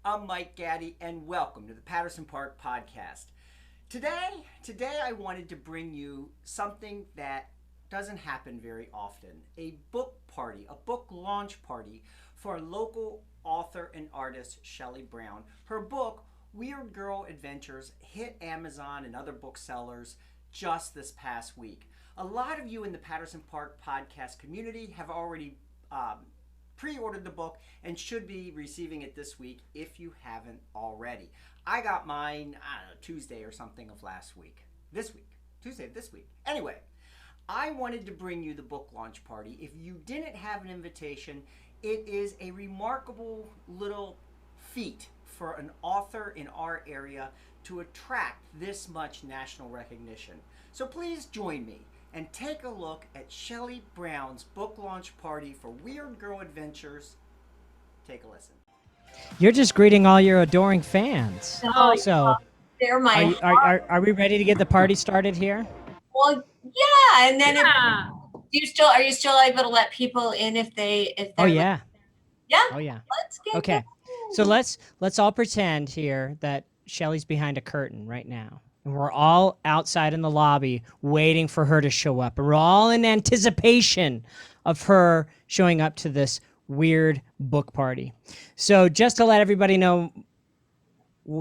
I'm Mike Gaddy, and welcome to the Patterson Park Podcast. Today I wanted to bring you something that doesn't happen very often. A book party, a book launch party for local author and artist Shelley Brown. Her book, Weird Girl Adventures, hit Amazon and other booksellers just this past week. A lot of you in the Patterson Park Podcast community have already pre-ordered the book and should be receiving it this week if you haven't already. I got mine, I don't know, Tuesday or something of last week. Tuesday of this week. Anyway, I wanted to bring you the book launch party. If you didn't have an invitation, it is a remarkable little feat for an author in our area to attract this much national recognition. So please join me and take a look at Shelley Brown's book launch party for Weird Girl Adventures. Take a listen. You're just greeting all your adoring fans. Oh, So, they're my are we ready to get the party started here? well, yeah. And then Yeah. are you still able to let people in if they're Oh yeah. yeah? Oh yeah. Let's get Okay. going. So let's all pretend here that Shelley's behind a curtain right now. And we're all outside in the lobby waiting for her to show up. And we're all in anticipation of her showing up to this weird book party. So just to let everybody know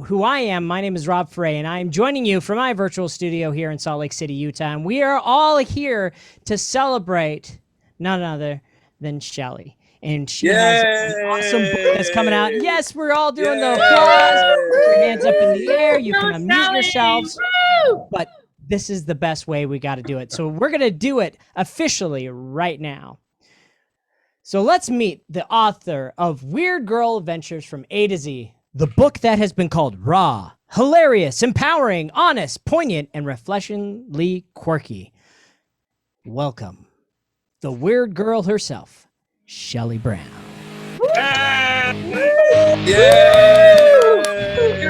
who I am, my name is Rob Frey, and I'm joining you from my virtual studio here in Salt Lake City, Utah. And we are all here to celebrate none other than Shelley. And she has an awesome book that's coming out. Yes, we're all doing the applause. Put your hands up in the air. You can unmute yourselves. But this is the best way we got to do it. So we're going to do it officially right now. So let's meet the author of Weird Girl Adventures from A to Z, the book that has been called raw, hilarious, empowering, honest, poignant, and refreshingly quirky. Welcome, the weird girl herself, Shelley Brown. You're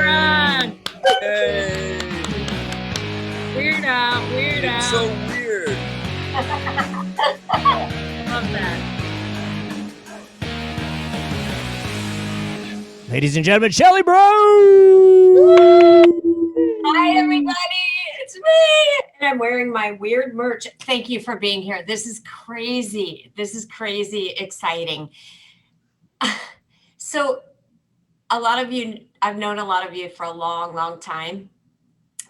on. Weird out. It's so weird. Love that. Ladies and gentlemen, Shelley Brown! Hi everybody, it's me. And I'm wearing my weird merch. Thank you for being here. This is crazy. Exciting. So I've known a lot of you for a long time.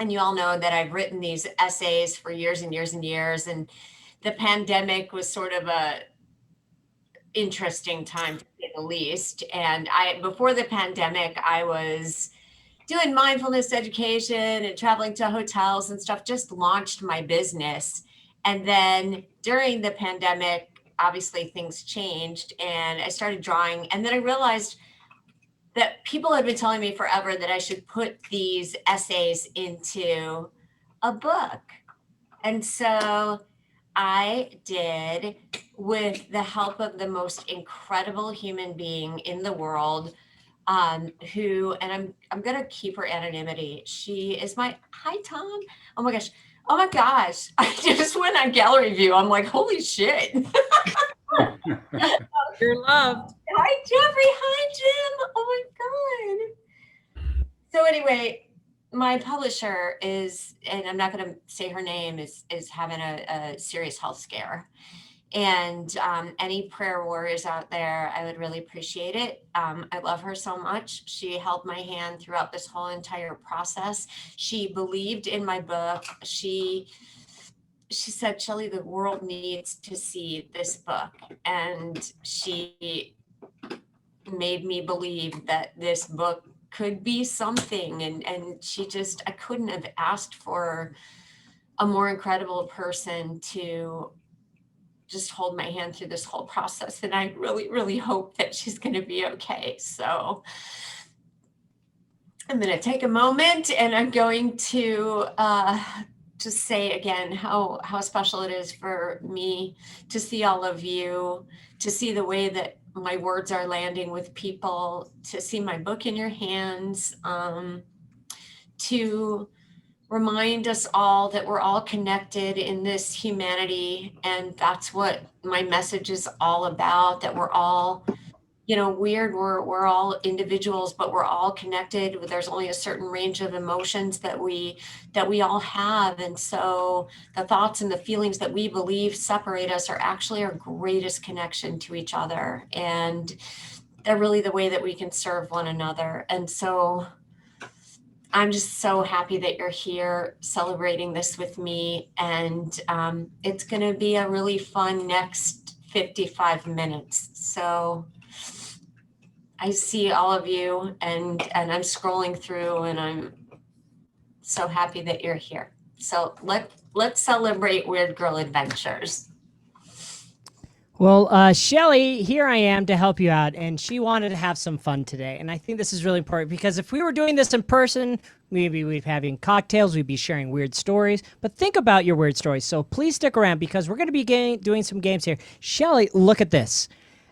And you all know that I've written these essays for years and years and years. And the pandemic was sort of a interesting time to say the least. And before the pandemic, I was doing mindfulness education and traveling to hotels and stuff, just launched my business. And then during the pandemic, obviously things changed and I started drawing. And then I realized that people had been telling me forever that I should put these essays into a book. And so I did, with the help of the most incredible human being in the world, I'm gonna keep her anonymity. She is hi Tom. Oh my gosh. I just went on gallery view. I'm like, holy shit. You're loved. Hi Jeffrey. Hi Jim. Oh my God. So anyway, my publisher is, and I'm not going to say her name, is having a serious health scare. And any prayer warriors out there, I would really appreciate it. I love her so much. She held my hand throughout this whole entire process. She believed in my book. She said, Shelley, the world needs to see this book. And she made me believe that this book could be something. And I couldn't have asked for a more incredible person to just hold my hand through this whole process. And I really, really hope that she's going to be okay. So I'm going to take a moment and I'm going to just say again how special it is for me to see all of you, to see the way that my words are landing with people, to see my book in your hands, to remind us all that we're all connected in this humanity. And that's what my message is all about, that we're all weird. We're all individuals, but we're all connected. There's only a certain range of emotions that we all have. And so the thoughts and the feelings that we believe separate us are actually our greatest connection to each other. And they're really the way that we can serve one another. And so I'm just so happy that you're here celebrating this with me. And it's going to be a really fun next 55 minutes. So I see all of you, and I'm scrolling through, and I'm so happy that you're here. So let's celebrate Weird Girl Adventures. Well, Shelley, here I am to help you out, and she wanted to have some fun today. And I think this is really important because if we were doing this in person, maybe we'd be having cocktails, we'd be sharing weird stories. But think about your weird stories. So please stick around because we're going to be doing some games here. Shelley, look at this.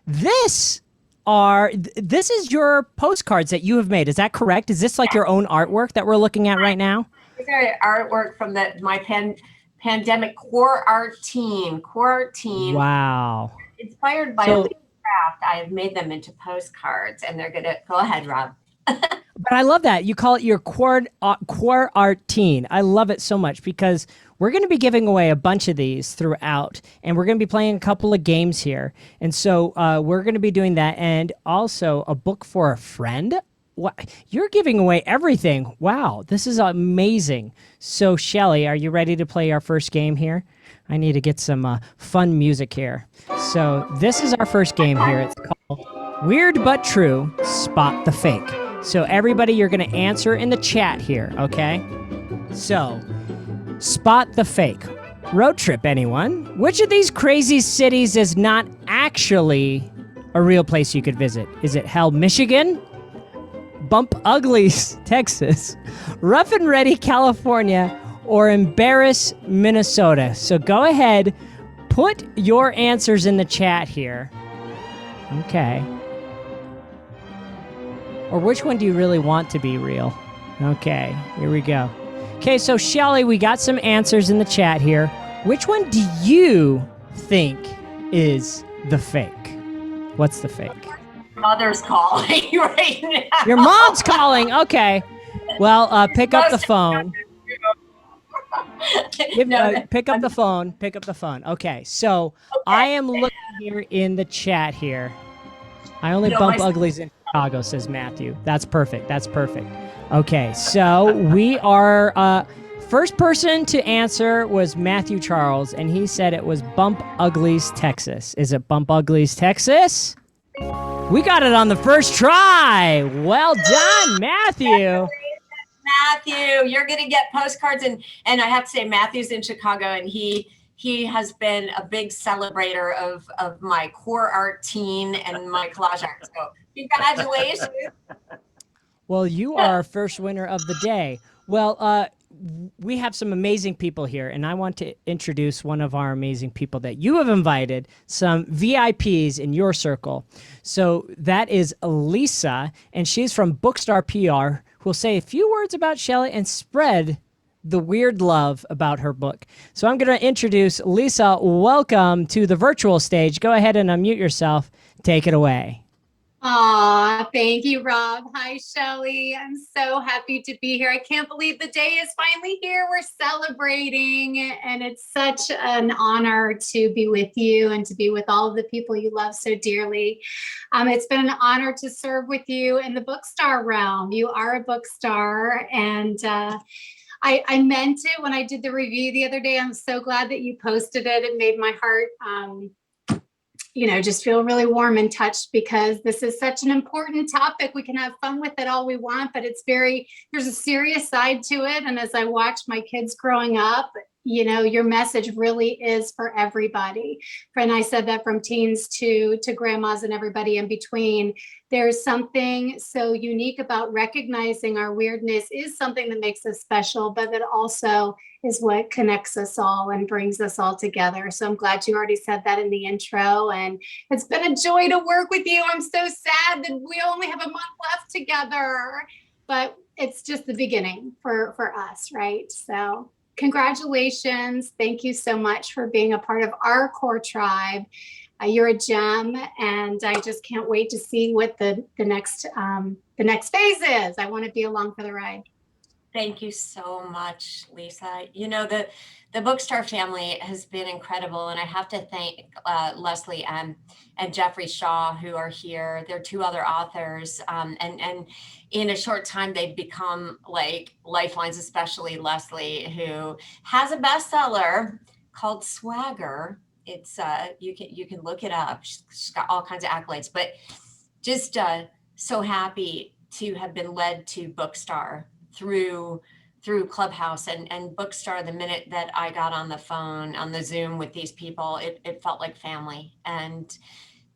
This is your postcards that you have made. Is that correct? Is this like your own artwork that we're looking at right now? These are artwork from my pandemic core art team. Wow. Inspired by a craft, I have made them into postcards, and they're gonna go ahead, Rob. But I love that you call it your core art teen. I love it so much because we're going to be giving away a bunch of these throughout, and we're going to be playing a couple of games here. And so we're going to be doing that, and also a book for a friend. What? You're giving away everything. Wow, this is amazing. So, Shelley, are you ready to play our first game here? I need to get some fun music here. So this is our first game here. It's called Weird But True, Spot the Fake. So everybody, you're going to answer in the chat here, okay? So, spot the fake. Road trip, anyone? Which of these crazy cities is not actually a real place you could visit? Is it Hell, Michigan? Bump Uglies, Texas? Rough and Ready, California? Or Embarrass, Minnesota? So go ahead, put your answers in the chat here. Okay. Or which one do you really want to be real? Okay, here we go. Okay, so Shelley, we got some answers in the chat here. Which one do you think is the fake? What's the fake? Mother's calling right now. Your mom's calling. Okay. Well, pick up the phone. Pick up the phone. Pick up the phone. Okay, so I am looking here in the chat here. I only bump uglies in Chicago, says Matthew. That's perfect. That's perfect. Okay, so we are... first person to answer was Matthew Charles, and he said it was Bump Uglies, Texas. Is it Bump Uglies, Texas? We got it on the first try. Well done, Matthew. Matthew, you're going to get postcards. And I have to say, Matthew's in Chicago, and he has been a big celebrator of my core art teen and my collage art. So congratulations. Well, you are our first winner of the day. Well, we have some amazing people here, and I want to introduce one of our amazing people that you have invited, some VIPs in your circle. So that is Lisa, and she's from Bookstar PR, who will say a few words about Shelley and spread the weird love about her book. So I'm going to introduce Lisa. Welcome to the virtual stage. Go ahead and unmute yourself. Take it away. Aw, thank you, Rob. Hi, Shelley. I'm so happy to be here. I can't believe the day is finally here. We're celebrating, and it's such an honor to be with you and to be with all of the people you love so dearly. It's been an honor to serve with you in the Bookstar realm. You are a book star, and I meant it when I did the review the other day. I'm so glad that you posted it. It made my heart just feel really warm and touched, because this is such an important topic. We can have fun with it all we want, but there's a serious side to it. And as I watch my kids growing up, your message really is for everybody. And I said that from teens to grandmas and everybody in between. There's something so unique about recognizing our weirdness is something that makes us special, but that also is what connects us all and brings us all together. So I'm glad you already said that in the intro, and it's been a joy to work with you. I'm so sad that we only have a month left together, but it's just the beginning for us, right? So congratulations. Thank you so much for being a part of our core tribe. You're a gem, and I just can't wait to see what the next phase is. I want to be along for the ride. Thank you so much, Lisa. You know, the Bookstar family has been incredible, and I have to thank Leslie and Jeffrey Shaw, who are here. There are two other authors, and in a short time they've become like lifelines, especially Leslie, who has a bestseller called Swagger. It's you can look it up. She's got all kinds of accolades, but just so happy to have been led to Bookstar through Clubhouse and Bookstar. The minute that I got on the phone, on the Zoom with these people, it felt like family. And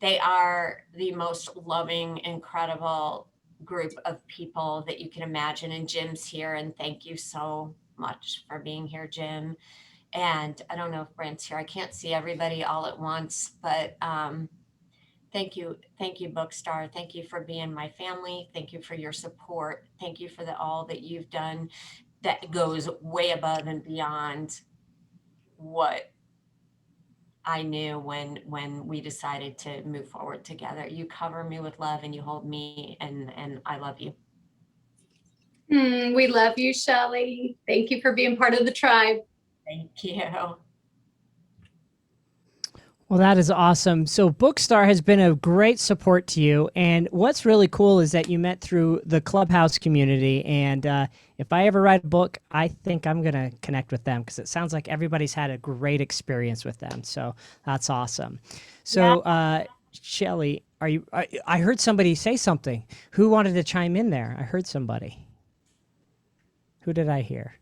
they are the most loving, incredible group of people that you can imagine. And Jim's here, and thank you so much for being here, Jim. And I don't know if Brent's here. I can't see everybody all at once, but thank you, Bookstar. Thank you for being my family. Thank you for your support. Thank you for all that you've done that goes way above and beyond what I knew when we decided to move forward together. You cover me with love, and you hold me, and I love you. We love you, Shelley. Thank you for being part of the tribe. Thank you. Well, that is awesome. So Bookstar has been a great support to you. And what's really cool is that you met through the Clubhouse community. And if I ever write a book, I think I'm going to connect with them, because it sounds like everybody's had a great experience with them. So that's awesome. So Shelley, I heard somebody say something. Who wanted to chime in there? I heard somebody. Who did I hear?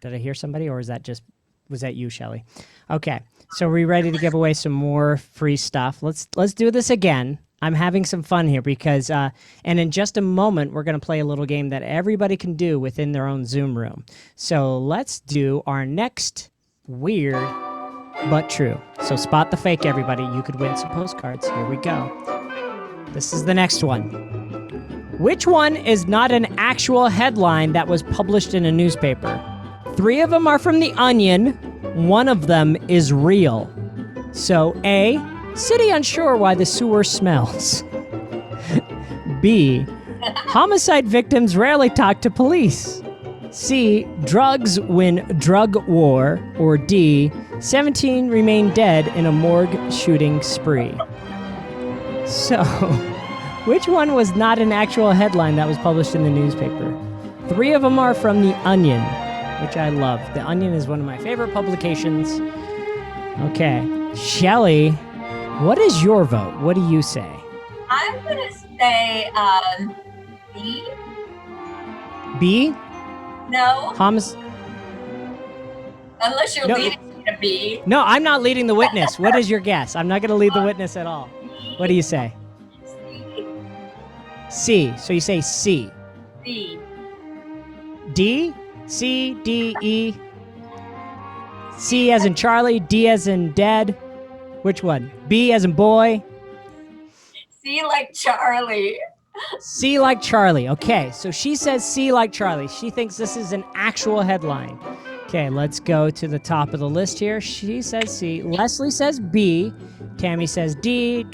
Did I hear somebody, or was that you, Shelley? Okay, so we're ready to give away some more free stuff. Let's do this again. I'm having some fun here because, and in just a moment, we're going to play a little game that everybody can do within their own Zoom room. So let's do our next weird but true. So spot the fake, everybody. You could win some postcards. Here we go. This is the next one. Which one is not an actual headline that was published in a newspaper? 3 of them are from The Onion. 1 of them is real. So A, city unsure why the sewer smells. B, homicide victims rarely talk to police. C, drugs win drug war. Or D, 17 remain dead in a morgue shooting spree. So, which one was not an actual headline that was published in the newspaper? 3 of them are from The Onion, which I love. The Onion is one of my favorite publications. Okay. Shelley, what is your vote? What do you say? I'm going to say B. B? No. Unless you're leading me to B. No, I'm not leading the witness. What is your guess? I'm not going to lead the witness at all. What do you say? C. So you say C. D. D? C, D, E. C as in Charlie, D as in dead. Which one? B as in boy. C like Charlie. C like Charlie. Okay, so she says C like Charlie. She thinks this is an actual headline. Okay, let's go to the top of the list here. She says C. Leslie says B. Tammy says D.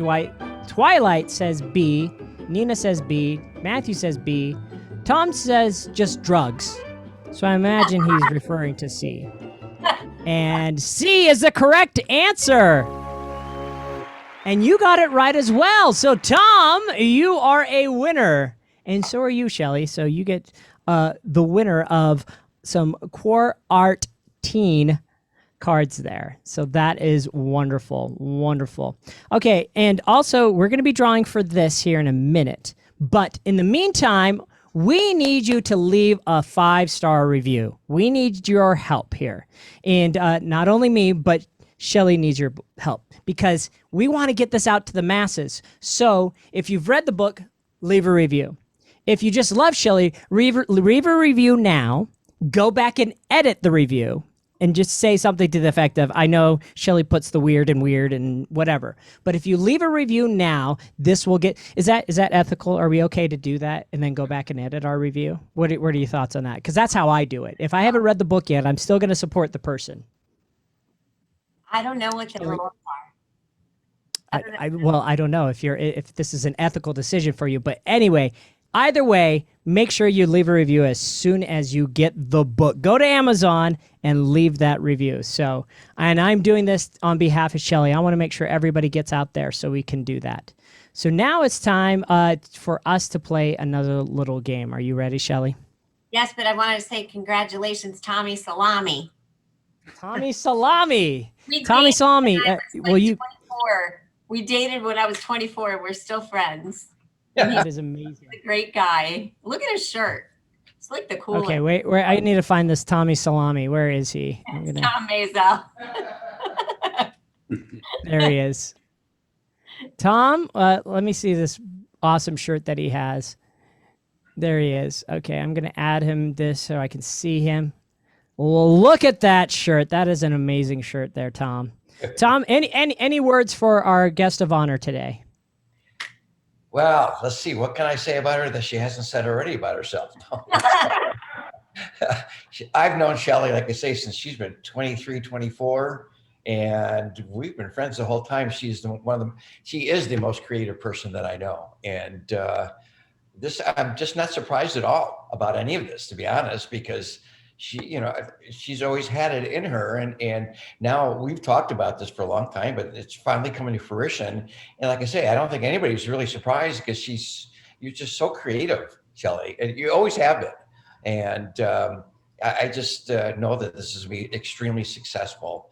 Twilight says B. Nina says B. Matthew says B. Tom says just drugs. So I imagine he's referring to C. And C is the correct answer. And you got it right as well. So Tom, you are a winner. And so are you, Shelley. So you get the winner of some Quar Art Teen cards there. So that is wonderful. Wonderful. Okay. And also, we're going to be drawing for this here in a minute. But in the meantime, we need you to leave a 5-star review. We need your help here. And not only me, but Shelley needs your help because we want to get this out to the masses. So if you've read the book, leave a review. If you just love Shelley, leave a review now. Go back and edit the review and just say something to the effect of, I know Shelley puts the weird and whatever. But if you leave a review now, this will get, is that ethical? Are we okay to do that and then go back and edit our review? What are your thoughts on that? Because that's how I do it. If I haven't read the book yet, I'm still going to support the person. I don't know what the rules are. I don't know if this is an ethical decision for you, but anyway, either way, make sure you leave a review as soon as you get the book. Go to Amazon and leave that review. So, and I'm doing this on behalf of Shelley. I want to make sure everybody gets out there so we can do that. So now it's time for us to play another little game. Are you ready, Shelley? Yes, but I wanted to say congratulations, Tommy Salami. Tommy Salami. We Tommy dated Salami. when I was, 24. We dated when I was 24. We're still friends. That is amazing. He's a great guy. Look at his shirt. It's like the coolest. Okay, wait. Where I need to find this Tommy Salami. Where is he? Tom Meza. There he is. Tom, let me see this awesome shirt that he has. There he is. Okay, I'm going to add him this so I can see him. Well, look at that shirt. That is an amazing shirt there, Tom. Tom, any words for our guest of honor today? Well, let's see. What can I say about her that she hasn't said already about herself? I've known Shelley, like I say, since she's been 23, 24, and we've been friends the whole time. She is the most creative person that I know, and I'm just not surprised at all about any of this, to be honest, because she's always had it in her, and now we've talked about this for a long time, but it's finally coming to fruition. And like I say, I don't think anybody's really surprised because you're just so creative, Shelley, and you always have been. And I just know that this is going to be extremely successful.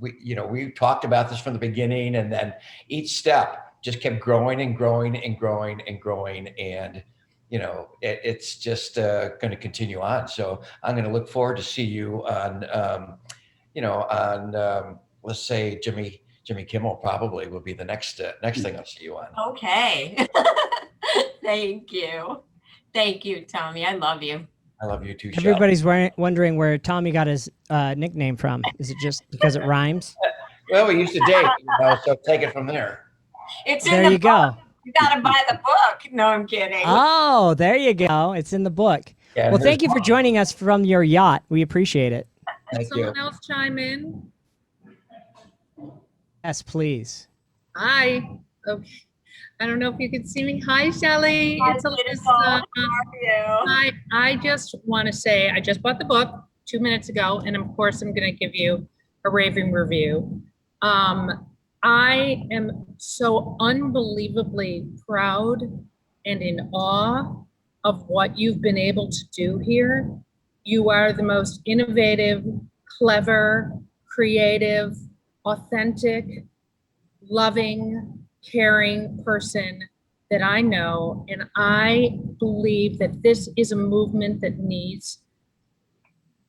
We talked about this from the beginning, and then each step just kept growing and growing and growing and growing, and it's just going to continue on. So I'm going to look forward to see you on, let's say Jimmy Kimmel probably will be the next thing I'll see you on. Okay. Thank you, Tommy. I love you. I love you too, Everybody's wondering where Tommy got his nickname from. Is it just because it rhymes? Well, we used to date, so take it from there. It's in There the you book. go. You gotta buy the book. No, I'm kidding. Oh, there you go. It's in the book. Yeah, Well, thank you for joining us from your yacht. We appreciate it. Thank you. Someone else chime in? Yes, please. Hi. Okay. I don't know if you can see me. Hi, Shelley. Hi, It's beautiful. Alyssa. How are you? I just want to say I just bought the book 2 minutes ago, and of course I'm going to give you a raving review. I am so unbelievably proud and in awe of what you've been able to do here. You are the most innovative, clever, creative, authentic, loving, caring person that I know. And I believe that this is a movement that needs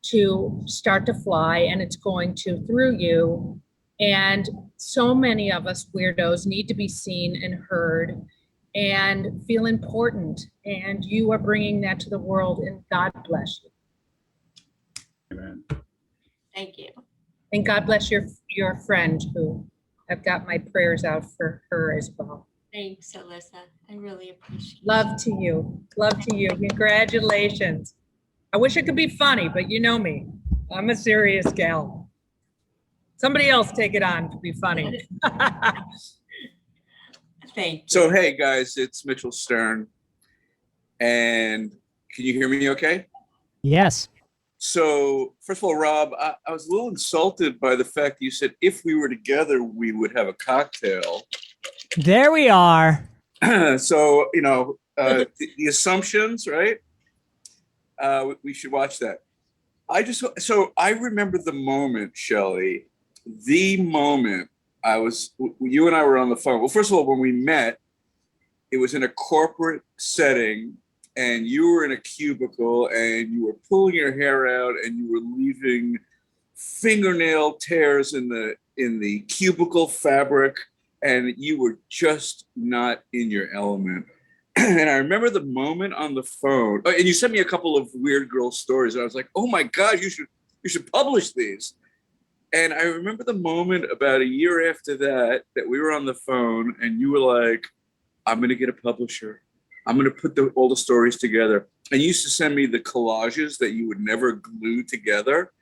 to start to fly, and it's going to through you. And so many of us weirdos need to be seen and heard and feel important. And you are bringing that to the world, and God bless you. Amen. Thank you. And God bless your friend, who I've got my prayers out for her as well. Thanks, Alyssa. I really appreciate it. Love to you. Love to you. Congratulations. I wish it could be funny, but you know me. I'm a serious gal. Somebody else take it on to be funny. Thank you. So, hey guys, it's Mitchell Stern. And can you hear me okay? Yes. So, first of all, Rob, I was a little insulted by the fact that you said if we were together, we would have a cocktail. There we are. So, the assumptions, right? We should watch that. I remember the moment, Shelley, the moment you and I were on the phone. Well, first of all, when we met, it was in a corporate setting, and you were in a cubicle, and you were pulling your hair out, and you were leaving fingernail tears in the cubicle fabric, and you were just not in your element. And I remember the moment on the phone. Oh, and you sent me a couple of weird girl stories. And I was like, oh my God, you should publish these. And I remember the moment about a year after that we were on the phone, and you were like, I'm going to get a publisher. I'm going to put all the stories together. And you used to send me the collages that you would never glue together.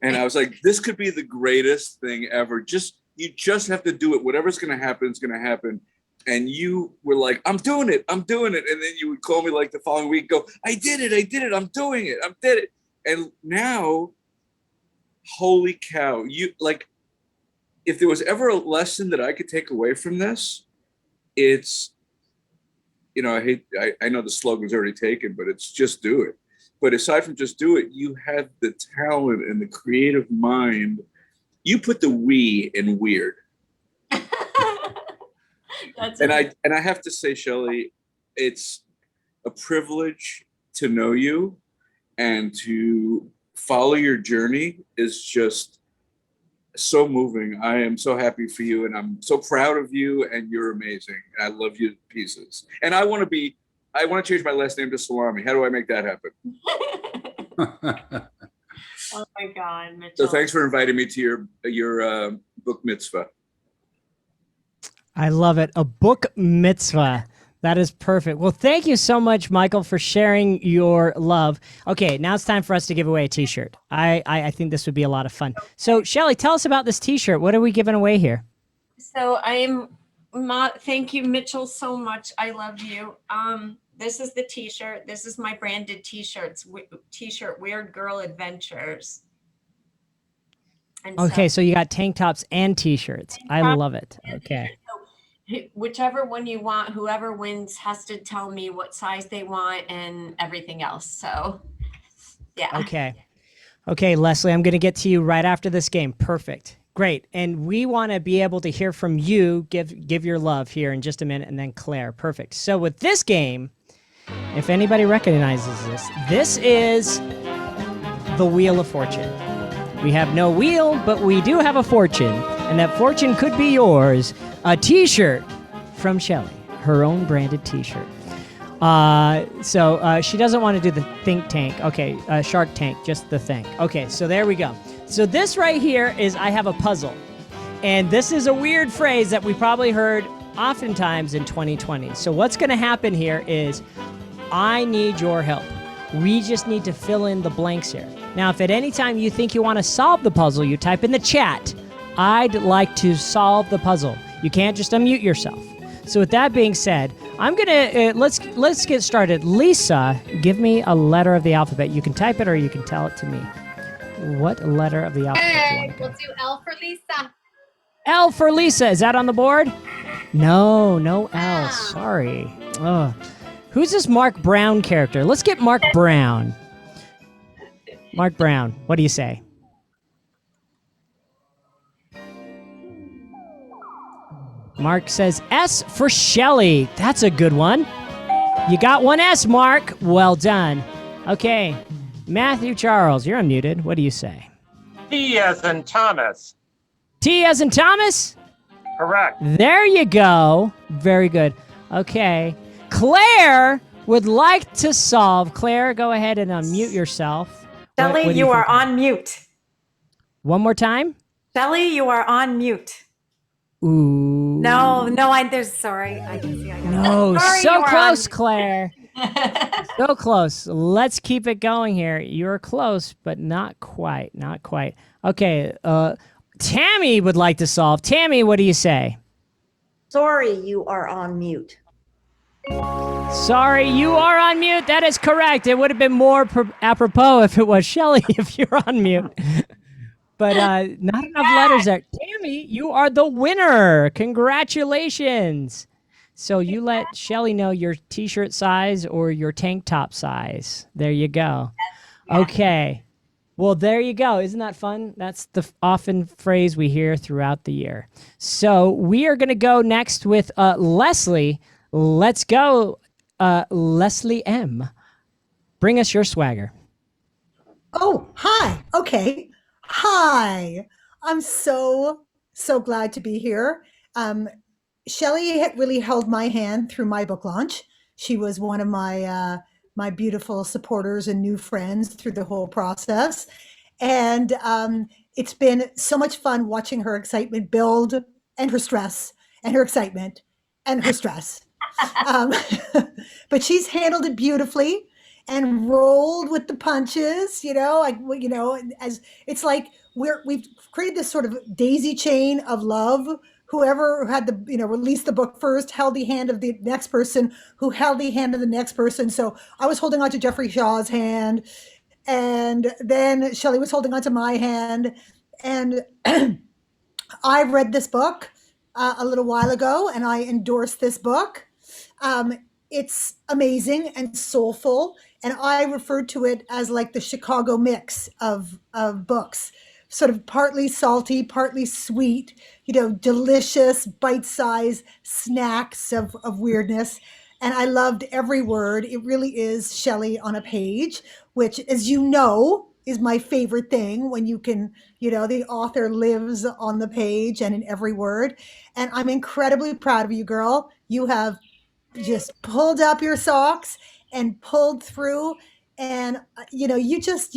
And I was like, this could be the greatest thing ever. Just you just have to do it. Whatever's going to happen is going to happen. And you were like, I'm doing it. And then you would call me like the following week, go, I did it. I'm doing it. I did it. And now, holy cow, you like, if there was ever a lesson that I could take away from this, it's, I know the slogan's already taken, but it's just do it. But aside from just do it, you have the talent and the creative mind. You put the we in weird. And I have to say, Shelley, it's a privilege to know you, and to follow your journey is just so moving. I am so happy for you, and I'm so proud of you, and you're amazing. And I love you to pieces. And I want to change my last name to Salami. How do I make that happen? Oh my God, Mitchell. So thanks for inviting me to your book mitzvah. I love it. A book mitzvah. That is perfect. Well, thank you so much, Michael, for sharing your love. Okay, now it's time for us to give away a t-shirt. I think this would be a lot of fun. So, Shelley, tell us about this t-shirt. What are we giving away here? So thank you, Mitchell, so much. I love you. This is the t-shirt. This is my branded t-shirt, Weird Girl Adventures. And okay, so you got tank tops and t-shirts. I love it. Okay. Whichever one you want, whoever wins has to tell me what size they want and everything else. So, yeah. Okay, Leslie, I'm going to get to you right after this game. Perfect. Great. And we want to be able to hear from you, give your love here in just a minute, and then Claire. Perfect. So with this game, if anybody recognizes this is the Wheel of Fortune. We have no wheel, but we do have a fortune, and that fortune could be yours. A t-shirt from Shelley, her own branded t-shirt. So she doesn't want to do the think tank. Okay, Shark Tank, just the think. Okay, so there we go. So this right here is I have a puzzle. And this is a weird phrase that we probably heard oftentimes in 2020. So what's going to happen here is I need your help. We just need to fill in the blanks here. Now, if at any time you think you want to solve the puzzle, you type in the chat, I'd like to solve the puzzle. You can't just unmute yourself. So with that being said, I'm gonna let's get started. Lisa, give me a letter of the alphabet. You can type it or you can tell it to me. What letter of the alphabet? Hey, we'll do L for Lisa. L for Lisa. Is that on the board? No L. Sorry. Oh. Who's this Mark Brown character? Let's get Mark Brown. Mark Brown, what do you say? Mark says S for Shelley. That's a good one. You got one S, Mark. Well done. Okay. Matthew Charles, you're unmuted. What do you say? T as in Thomas. T as in Thomas? Correct. There you go. Very good. Okay. Claire would like to solve. Claire, go ahead and unmute yourself. Shelley, you are on mute. One more time? Shelley, you are on mute. Ooh. No, sorry. I can see. No, sorry, so close, Claire. So close. Let's keep it going here. You're close, but not quite. Okay. Tammy would like to solve. Tammy, what do you say? Sorry, you are on mute. Sorry, you are on mute. That is correct. It would have been more apropos if it was Shelley if you're on mute. But not enough letters there. Tammy, you are the winner. Congratulations. So you let Shelley know your t-shirt size or your tank top size. There you go. Okay. Well, there you go. Isn't that fun? That's the often phrase we hear throughout the year. So we are going to go next with Leslie. Let's go, Leslie M. Bring us your swagger. Oh, hi. Okay. Hi. I'm so glad to be here. Shelley really held my hand through my book launch. She was one of my my beautiful supporters and new friends through the whole process. And it's been so much fun watching her excitement build and her stress and her excitement and her stress. But she's handled it beautifully and rolled with the punches, as it's like we've created this sort of daisy chain of love. Whoever had released the book first held the hand of the next person, who held the hand of the next person. So I was holding on to Jeffrey Shaw's hand, and then Shelley was holding on to my hand, and I read this book a little while ago, and I endorsed this book. It's amazing and soulful, and I referred to it as like the Chicago mix of books, sort of partly salty, partly sweet, delicious bite-sized snacks of weirdness. And I loved every word. It really is Shelley on a page, which, as you know, is my favorite thing, when you can, the author lives on the page and in every word. And I'm incredibly proud of you, girl. You have just pulled up your socks and pulled through, and you just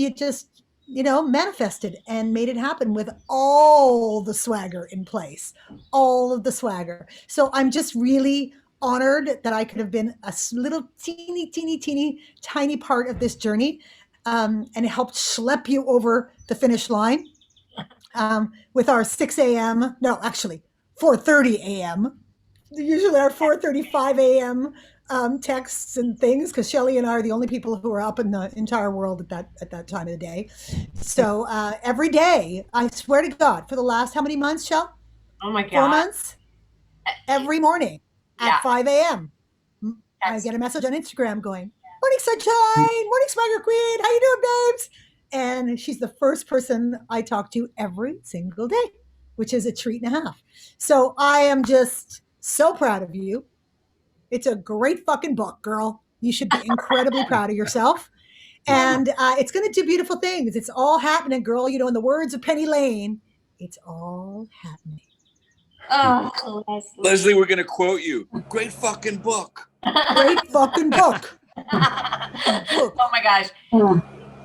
manifested and made it happen with all the swagger in place, all of the swagger. So I'm just really honored that I could have been a little teeny tiny part of this journey, and it helped schlep you over the finish line with our 6 a.m. No, actually 4:30 a.m. Usually our 4:35 a.m. Texts and things, because Shelley and I are the only people who are up in the entire world at that time of the day. So every day, I swear to God, for the last how many months, Shell? Oh my God. 4 months? Every morning at 5 a.m. I get a message on Instagram going, "Morning sunshine, morning swagger queen, how you doing, babes?" And she's the first person I talk to every single day, which is a treat and a half. So I am just so proud of you. It's a great fucking book, girl. You should be incredibly proud of yourself. And it's going to do beautiful things. It's all happening, girl. In the words of Penny Lane, it's all happening. Oh, Leslie, we're going to quote you. Great fucking book. Great fucking book. Oh my gosh.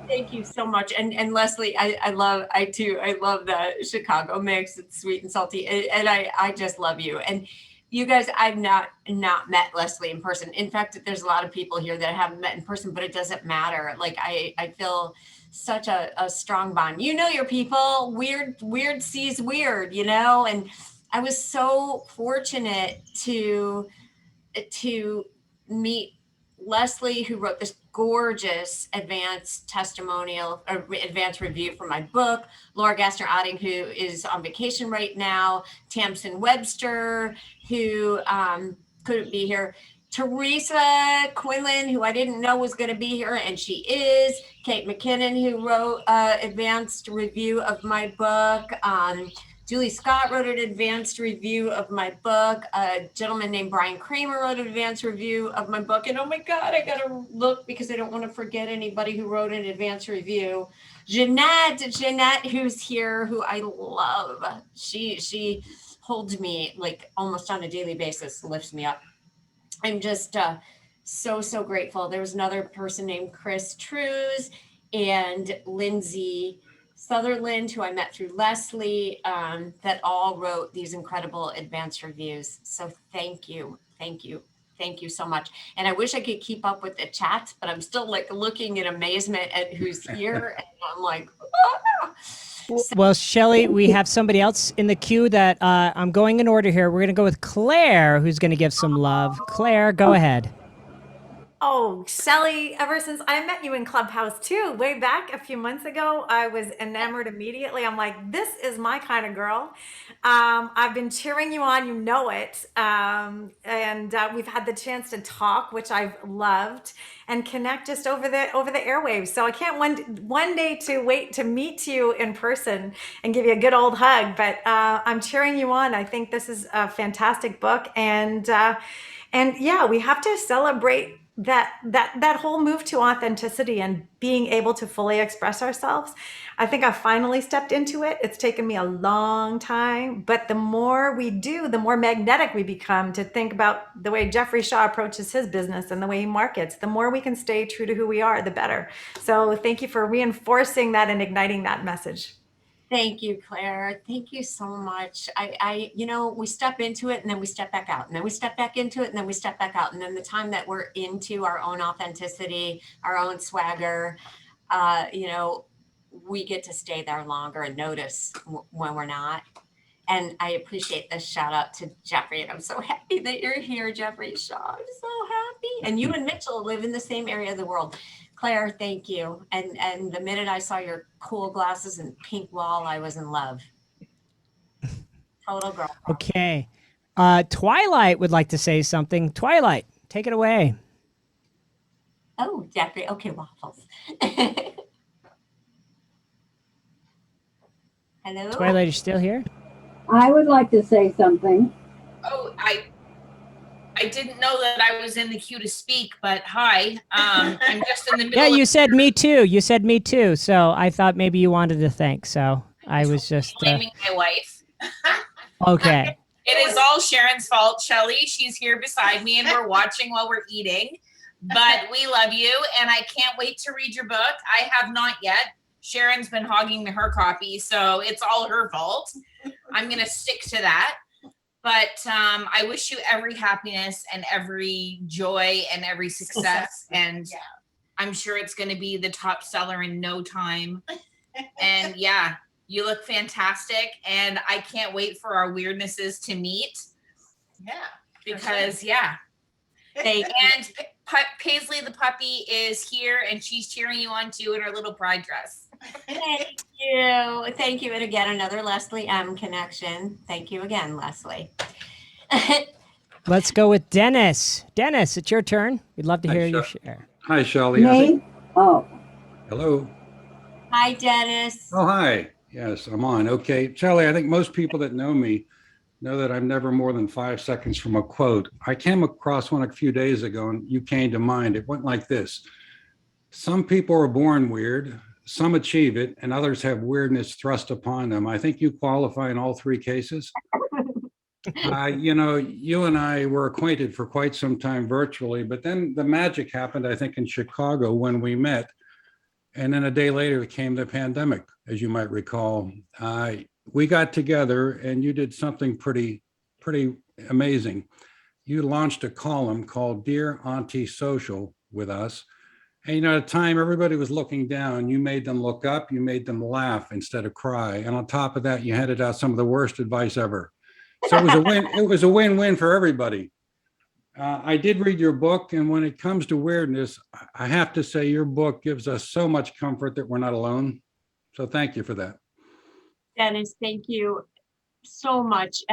Thank you so much. And Leslie, I love the Chicago mix. It's sweet and salty. And I just love you. And you guys, I've not met Leslie in person. In fact, there's a lot of people here that I haven't met in person, but it doesn't matter. Like I feel such a strong bond. Your people, weird sees weird, and I was so fortunate to meet Leslie, who wrote this gorgeous advanced testimonial or advanced review for my book. Laura Gassner-Otting, who is on vacation right now. Tamsin Webster, who couldn't be here. Teresa Quinlan, who I didn't know was going to be here, and she is. Kate McKinnon, who wrote advanced review of my book. Julie Scott wrote an advanced review of my book. A gentleman named Brian Kramer wrote an advanced review of my book. And oh my God, I got to look because I don't want to forget anybody who wrote an advanced review. Jeanette, who's here, who I love. She holds me like almost on a daily basis, lifts me up. I'm just so grateful. There was another person named Chris Trues and Lindsay Sutherland, who I met through Leslie, that all wrote these incredible advanced reviews. So thank you so much. And I wish I could keep up with the chats, but I'm still like looking in amazement at who's here. And I'm like, ah. Well, Shelley, we have somebody else in the queue that I'm going in order here. We're going to go with Claire, who's going to give some love. Claire, go ahead. Oh, Shelley, ever since I met you in Clubhouse too, way back a few months ago, I was enamored immediately. I'm like, this is my kind of girl. I've been cheering you on, you know it. And we've had the chance to talk, which I've loved, and connect just over the airwaves. So I can't one day to wait to meet you in person and give you a good old hug. But I'm cheering you on. I think this is a fantastic book. And yeah, we have to celebrate that whole move to authenticity and being able to fully express ourselves. I think I finally stepped into it. It's taken me a long time, but the more we do, the more magnetic we become to think about the way Jeffrey Shaw approaches his business and the way he markets. The more we can stay true to who we are, the better. So thank you for reinforcing that and igniting that message. Thank you, Claire. Thank you so much. We step into it and then we step back out, and then we step back into it and then we step back out. And then the time that we're into our own authenticity, our own swagger, we get to stay there longer and notice when we're not. And I appreciate this shout out to Jeffrey. And I'm so happy that you're here, Jeffrey Shaw. I'm so happy. And you and Mitchell live in the same area of the world. Claire, thank you. And the minute I saw your cool glasses and pink wall, I was in love. Total girl. Okay. Twilight would like to say something. Twilight, take it away. Oh, Jeffrey. Okay, waffles. Hello. Twilight, you still here? I would like to say something. Oh, I didn't know that I was in the queue to speak, but hi. I'm just in the middle. Yeah, you said me too. You said me too. So I thought maybe you wanted to thank. So I was just blaming my wife. okay. It is all Sharon's fault, Shelley. She's here beside me and we're watching while we're eating. But we love you and I can't wait to read your book. I have not yet. Sharon's been hogging her copy, so it's all her fault. I'm going to stick to that. But I wish you every happiness and every joy and every success. And yeah, I'm sure it's going to be the top seller in no time. And yeah, you look fantastic. And I can't wait for our weirdnesses to meet. Yeah. Because, yeah. And Paisley the puppy is here and she's cheering you on too in her little pride dress. Thank you. Thank you. And again, another Leslie M connection. Thank you again, Leslie. Let's go with Dennis. Dennis, it's your turn. We'd love to hear you share. Hi, Shelley. Me? Oh. Hello. Hi, Dennis. Oh, hi. Yes, I'm on. Okay. Shelley, I think most people that know me know that I'm never more than 5 seconds from a quote. I came across one a few days ago and you came to mind. It went like this. Some people are born weird, some achieve it, and others have weirdness thrust upon them. I think you qualify in all three cases. You know, you and I were acquainted for quite some time virtually, but then the magic happened, I think, in Chicago when we met. And then a day later came the pandemic, as you might recall. We got together and you did something pretty amazing. You launched a column called Dear Auntie Social with us. And you know, at the time everybody was looking down, you made them look up, you made them laugh instead of cry. And on top of that, you handed out some of the worst advice ever. So it was a win. It was a win-win for everybody. I did read your book, and when it comes to weirdness, I have to say your book gives us so much comfort that we're not alone. So thank you for that. Dennis, thank you so much.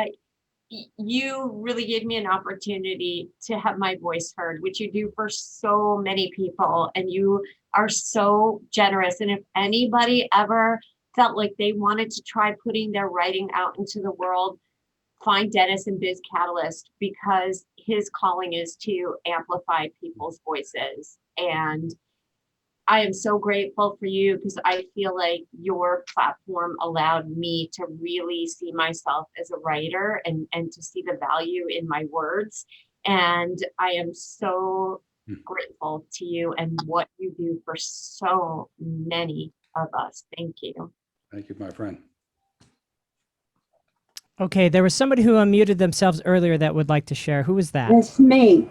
You really gave me an opportunity to have my voice heard, which you do for so many people, and you are so generous. And if anybody ever felt like they wanted to try putting their writing out into the world, find Dennis and Biz Catalyst, because his calling is to amplify people's voices. And I am so grateful for you because I feel like your platform allowed me to really see myself as a writer and to see the value in my words. And I am so grateful to you and what you do for so many of us. Thank you. Thank you, my friend. Okay, there was somebody who unmuted themselves earlier that would like to share. Who was that? It's me.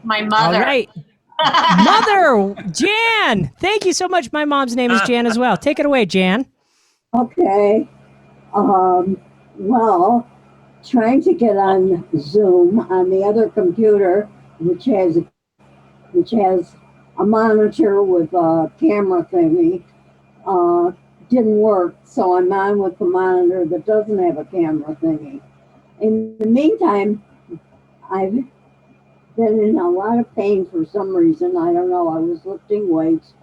My mother. All right. Mother, Jan. Thank you so much. My mom's name is Jan as well. Take it away, Jan. Okay. Well, trying to get on Zoom on the other computer, which has a monitor with a camera thingy, didn't work. So I'm on with the monitor that doesn't have a camera thingy. In the meantime, I've been in a lot of pain for some reason. I don't know. I was lifting weights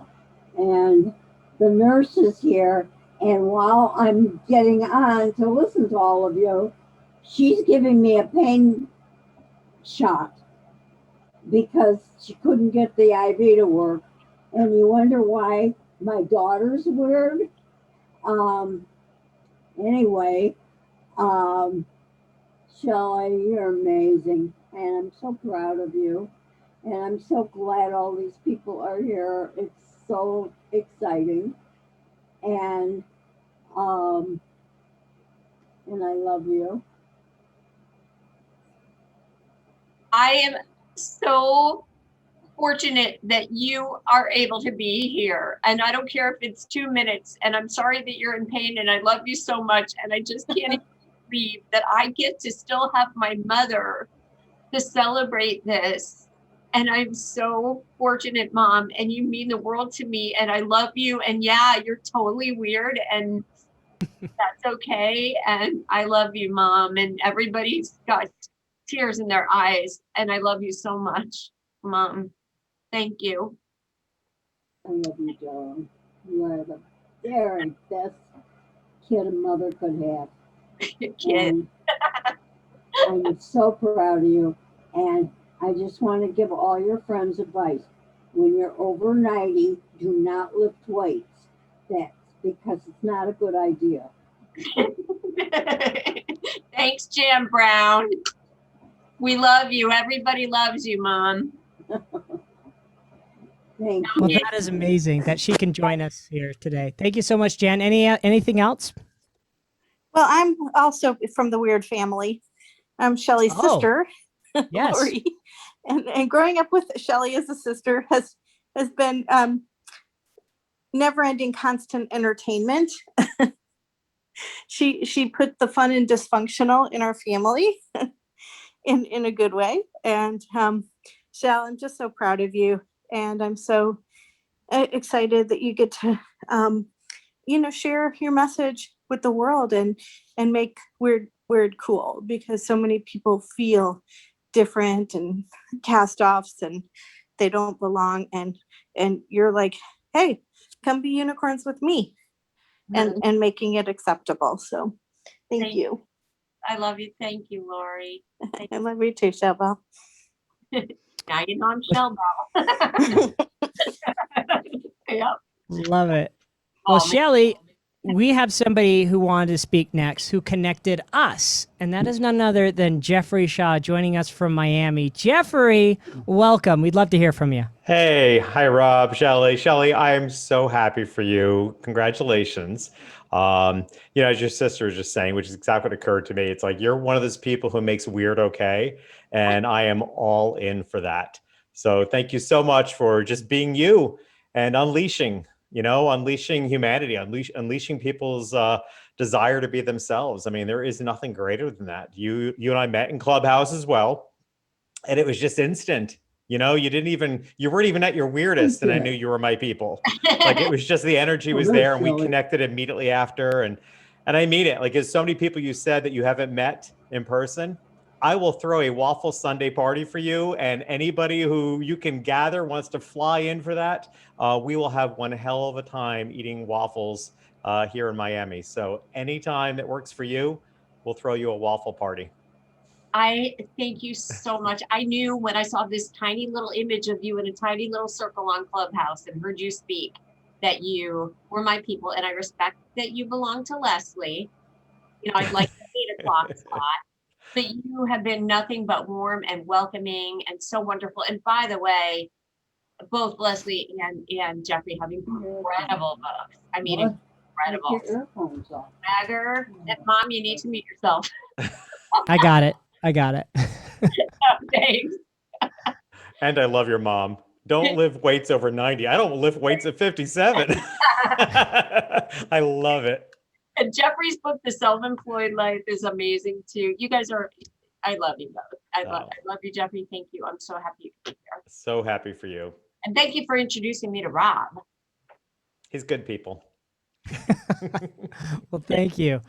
and the nurse is here. And while I'm getting on to listen to all of you, she's giving me a pain shot because she couldn't get the IV to work. And you wonder why my daughter's weird. Anyway, Shelley, you're amazing. And I'm so proud of you. And I'm so glad all these people are here. It's so exciting. And I love you. I am so fortunate that you are able to be here. And I don't care if it's 2 minutes, and I'm sorry that you're in pain, and I love you so much. And I just can't even believe that I get to still have my mother to celebrate this. And I'm so fortunate, Mom, and you mean the world to me, and I love you. And yeah, you're totally weird, and that's okay. And I love you, Mom, and everybody's got tears in their eyes, and I love you so much, Mom. Thank you. I love you, darling. You are the very best kid a mother could have. Kid. I'm so proud of you. And I just want to give all your friends advice. When you're over 90, do not lift weights. That's because it's not a good idea. Thanks, Jim Brown. We love you. Everybody loves you, Mom. Thank Well, you. that is amazing that she can join us here today. Thank you so much, Jan. Anything else? Well, I'm also from the Weird family. I'm Shelley's sister, Yes. Lori. And growing up with Shelley as a sister has been never-ending constant entertainment. She put the fun and dysfunctional in our family in a good way. And Shell, I'm just so proud of you. And I'm so excited that you get to, share your message with the world and make weird cool, because so many people feel different and cast offs and they don't belong. And you're like, hey, come be unicorns with me, and making it acceptable. So thank you. I love you. Thank you, Lori. I love you too, Shellbell. Now you know I'm Shellbell. Yep. Love it. Well, Shelley, we have somebody who wanted to speak next, who connected us, and that is none other than Jeffrey Shaw, joining us from Miami. Jeffrey, welcome. We'd love to hear from you. Hey, hi, Rob, Shelley, I am so happy for you. Congratulations. As your sister was just saying, which is exactly what occurred to me. It's like, you're one of those people who makes weird okay, and I am all in for that. So thank you so much for just being you and unleashing humanity, unleashing people's desire to be themselves. I mean, there is nothing greater than that. You and I met in Clubhouse as well, and it was just instant. You weren't even at your weirdest, and I knew you were my people. Like, it was just the energy was there, and we connected immediately after. And I mean it. Like, there's so many people you said that you haven't met in person. I will throw a waffle Sunday party for you, and anybody who you can gather wants to fly in for that. We will have one hell of a time eating waffles here in Miami. So anytime that works for you, we'll throw you a waffle party. I thank you so much. I knew when I saw this tiny little image of you in a tiny little circle on Clubhouse and heard you speak that you were my people, and I respect that you belong to Leslie. I'd like the 8 o'clock spot. But you have been nothing but warm and welcoming and so wonderful. And by the way, both Leslie and Jeffrey have incredible books. I mean, incredible. Take your earphones off. Dagger. And Mom, you need to meet yourself. I got it. Thanks. And I love your mom. Don't lift weights over 90. I don't lift weights at 57. I love it. And Jeffrey's book, The Self-Employed Life, is amazing too. You guys I love you both. I love you, Jeffrey. Thank you. I'm so happy you could be here. So happy for you. And thank you for introducing me to Rob. He's good people. Well, thank you.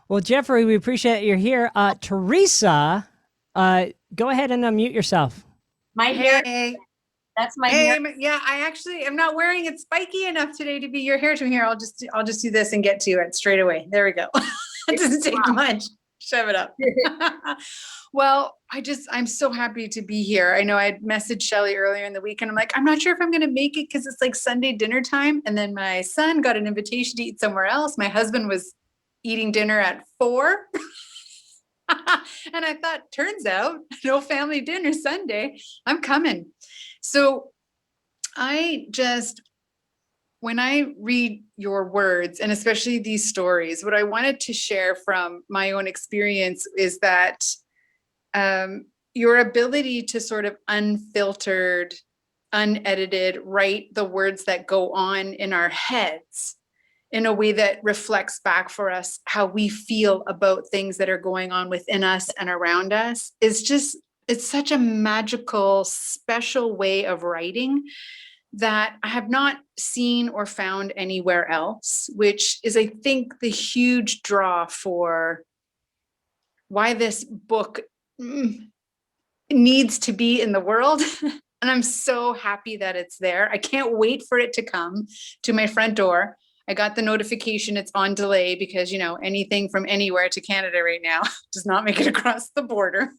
Well, Jeffrey, we appreciate you're here. Teresa, go ahead and unmute yourself. My hair. Hey. That's my hair. Yeah, I actually am not wearing it spiky enough today to be your hair trim here. I'll just do this and get to it straight away. There we go. It doesn't take much. Shove it up. Well, I'm so happy to be here. I know I had messaged Shelley earlier in the week, and I'm like, I'm not sure if I'm going to make it because it's like Sunday dinner time. And then my son got an invitation to eat somewhere else. My husband was eating dinner at 4. And I thought, turns out, no family dinner Sunday. I'm coming. So when I read your words, and especially these stories, what I wanted to share from my own experience is that your ability to sort of unfiltered unedited, write the words that go on in our heads in a way that reflects back for us how we feel about things that are going on within us and around us is just, it's such a magical, special way of writing that I have not seen or found anywhere else, which is, I think, the huge draw for why this book needs to be in the world. And I'm so happy that it's there. I can't wait for it to come to my front door. I got the notification it's on delay because, you know, anything from anywhere to Canada right now does not make it across the border.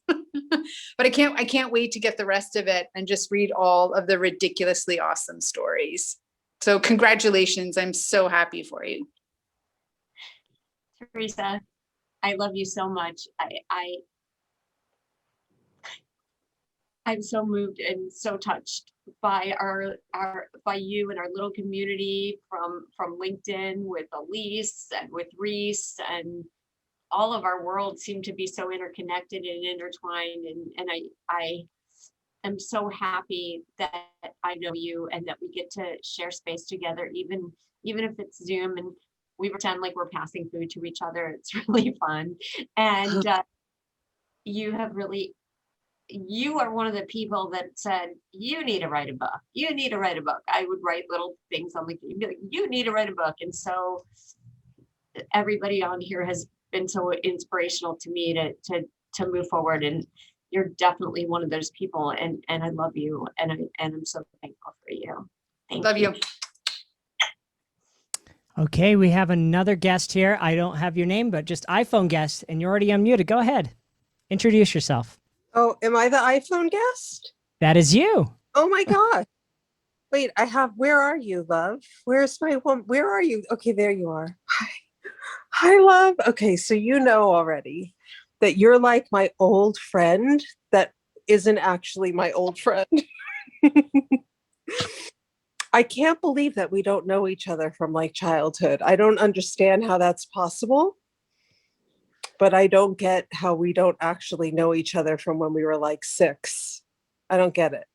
But I can't wait to get the rest of it and just read all of the ridiculously awesome stories. So congratulations. I'm so happy for you. Teresa, I love you so much. I'm so moved and so touched by by you and our little community from LinkedIn with Elise and with Reese, and all of our worlds seem to be so interconnected and intertwined. And I am so happy that I know you and that we get to share space together, even if it's Zoom and we pretend like we're passing food to each other. It's really fun. And you are one of the people that said, you need to write a book. You need to write a book. I would write little things on the, you need to write a book. And so everybody on here has been so inspirational to me to move forward. And you're definitely one of those people. And I love you. And I'm so thankful for you. Love you. Okay, we have another guest here. I don't have your name, but just iPhone guest, and you're already unmuted. Go ahead. Introduce yourself. Oh, am I the iPhone guest? That is you. Oh my God. Wait, where are you, love? Where's my one? Where are you? Okay, there you are. Hi, love. Okay, so you know already that you're like my old friend that isn't actually my old friend. I can't believe that we don't know each other from like childhood. I don't understand how that's possible. But I don't get how we don't actually know each other from when we were like 6. I don't get it.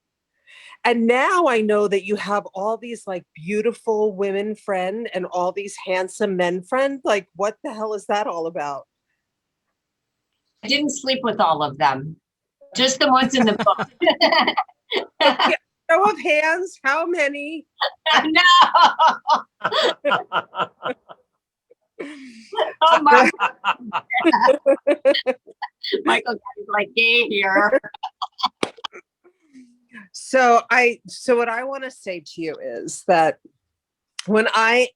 And now I know that you have all these like beautiful women friend and all these handsome men friend. Like, what the hell is that all about? I didn't sleep with all of them, just the ones in the book. Okay, show of hands, how many? No. Oh my God. Michael is like gay here. So what I want to say to you is that I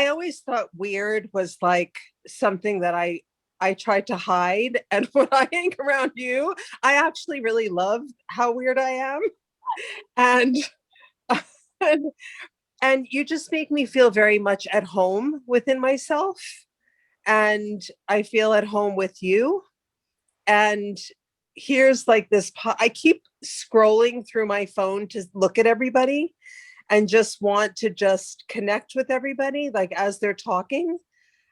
always thought weird was like something that I tried to hide. And when I hang around you, I actually really love how weird I am. And you just make me feel very much at home within myself. And I feel at home with you. And here's like this, I keep scrolling through my phone to look at everybody and just want to just connect with everybody, like as they're talking,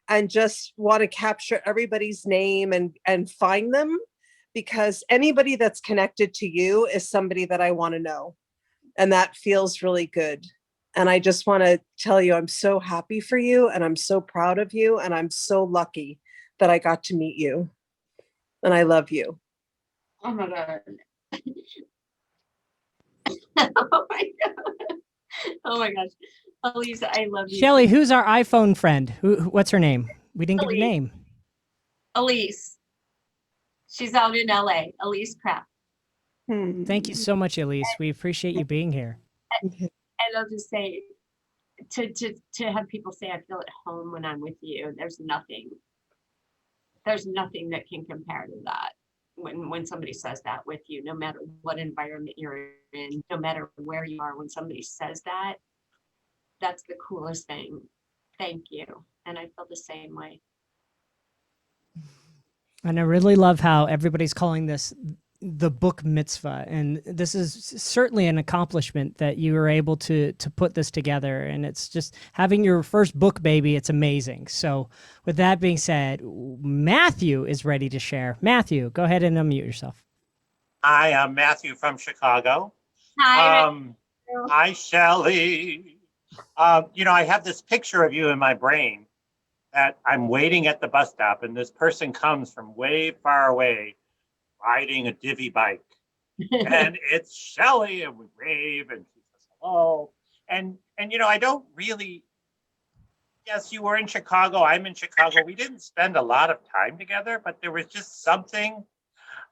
and just want to capture everybody's name and find them, because anybody that's connected to you is somebody that I want to know. And that feels really good. And I just want to tell you, I'm so happy for you and I'm so proud of you. And I'm so lucky that I got to meet you. And I love you. Oh my God. Oh my God. Oh my gosh. Elise, I love you. Shelley, who's our iPhone friend? What's her name? We didn't give a name. Elise. She's out in LA. Elise Kraft. Thank you so much, Elise. We appreciate you being here. And I'll just say, to have people say I feel at home when I'm with you, there's nothing that can compare to that. When somebody says that with you, no matter what environment you're in, no matter where you are, when somebody says that, that's the coolest thing. Thank you. And I feel the same way. And I really love how everybody's calling this the book mitzvah. And this is certainly an accomplishment that you were able to put this together. And it's just having your first book baby. It's amazing. So with that being said, Matthew is ready to share. Matthew, go ahead and unmute yourself. Hi, I'm Matthew from Chicago. Hi. Hi, Shelley. I have this picture of you in my brain that I'm waiting at the bus stop, and this person comes from way far away riding a divvy bike. And it's Shelley, and we wave, and she says hello. And I don't really, yes, you were in Chicago, I'm in Chicago. We didn't spend a lot of time together, but there was just something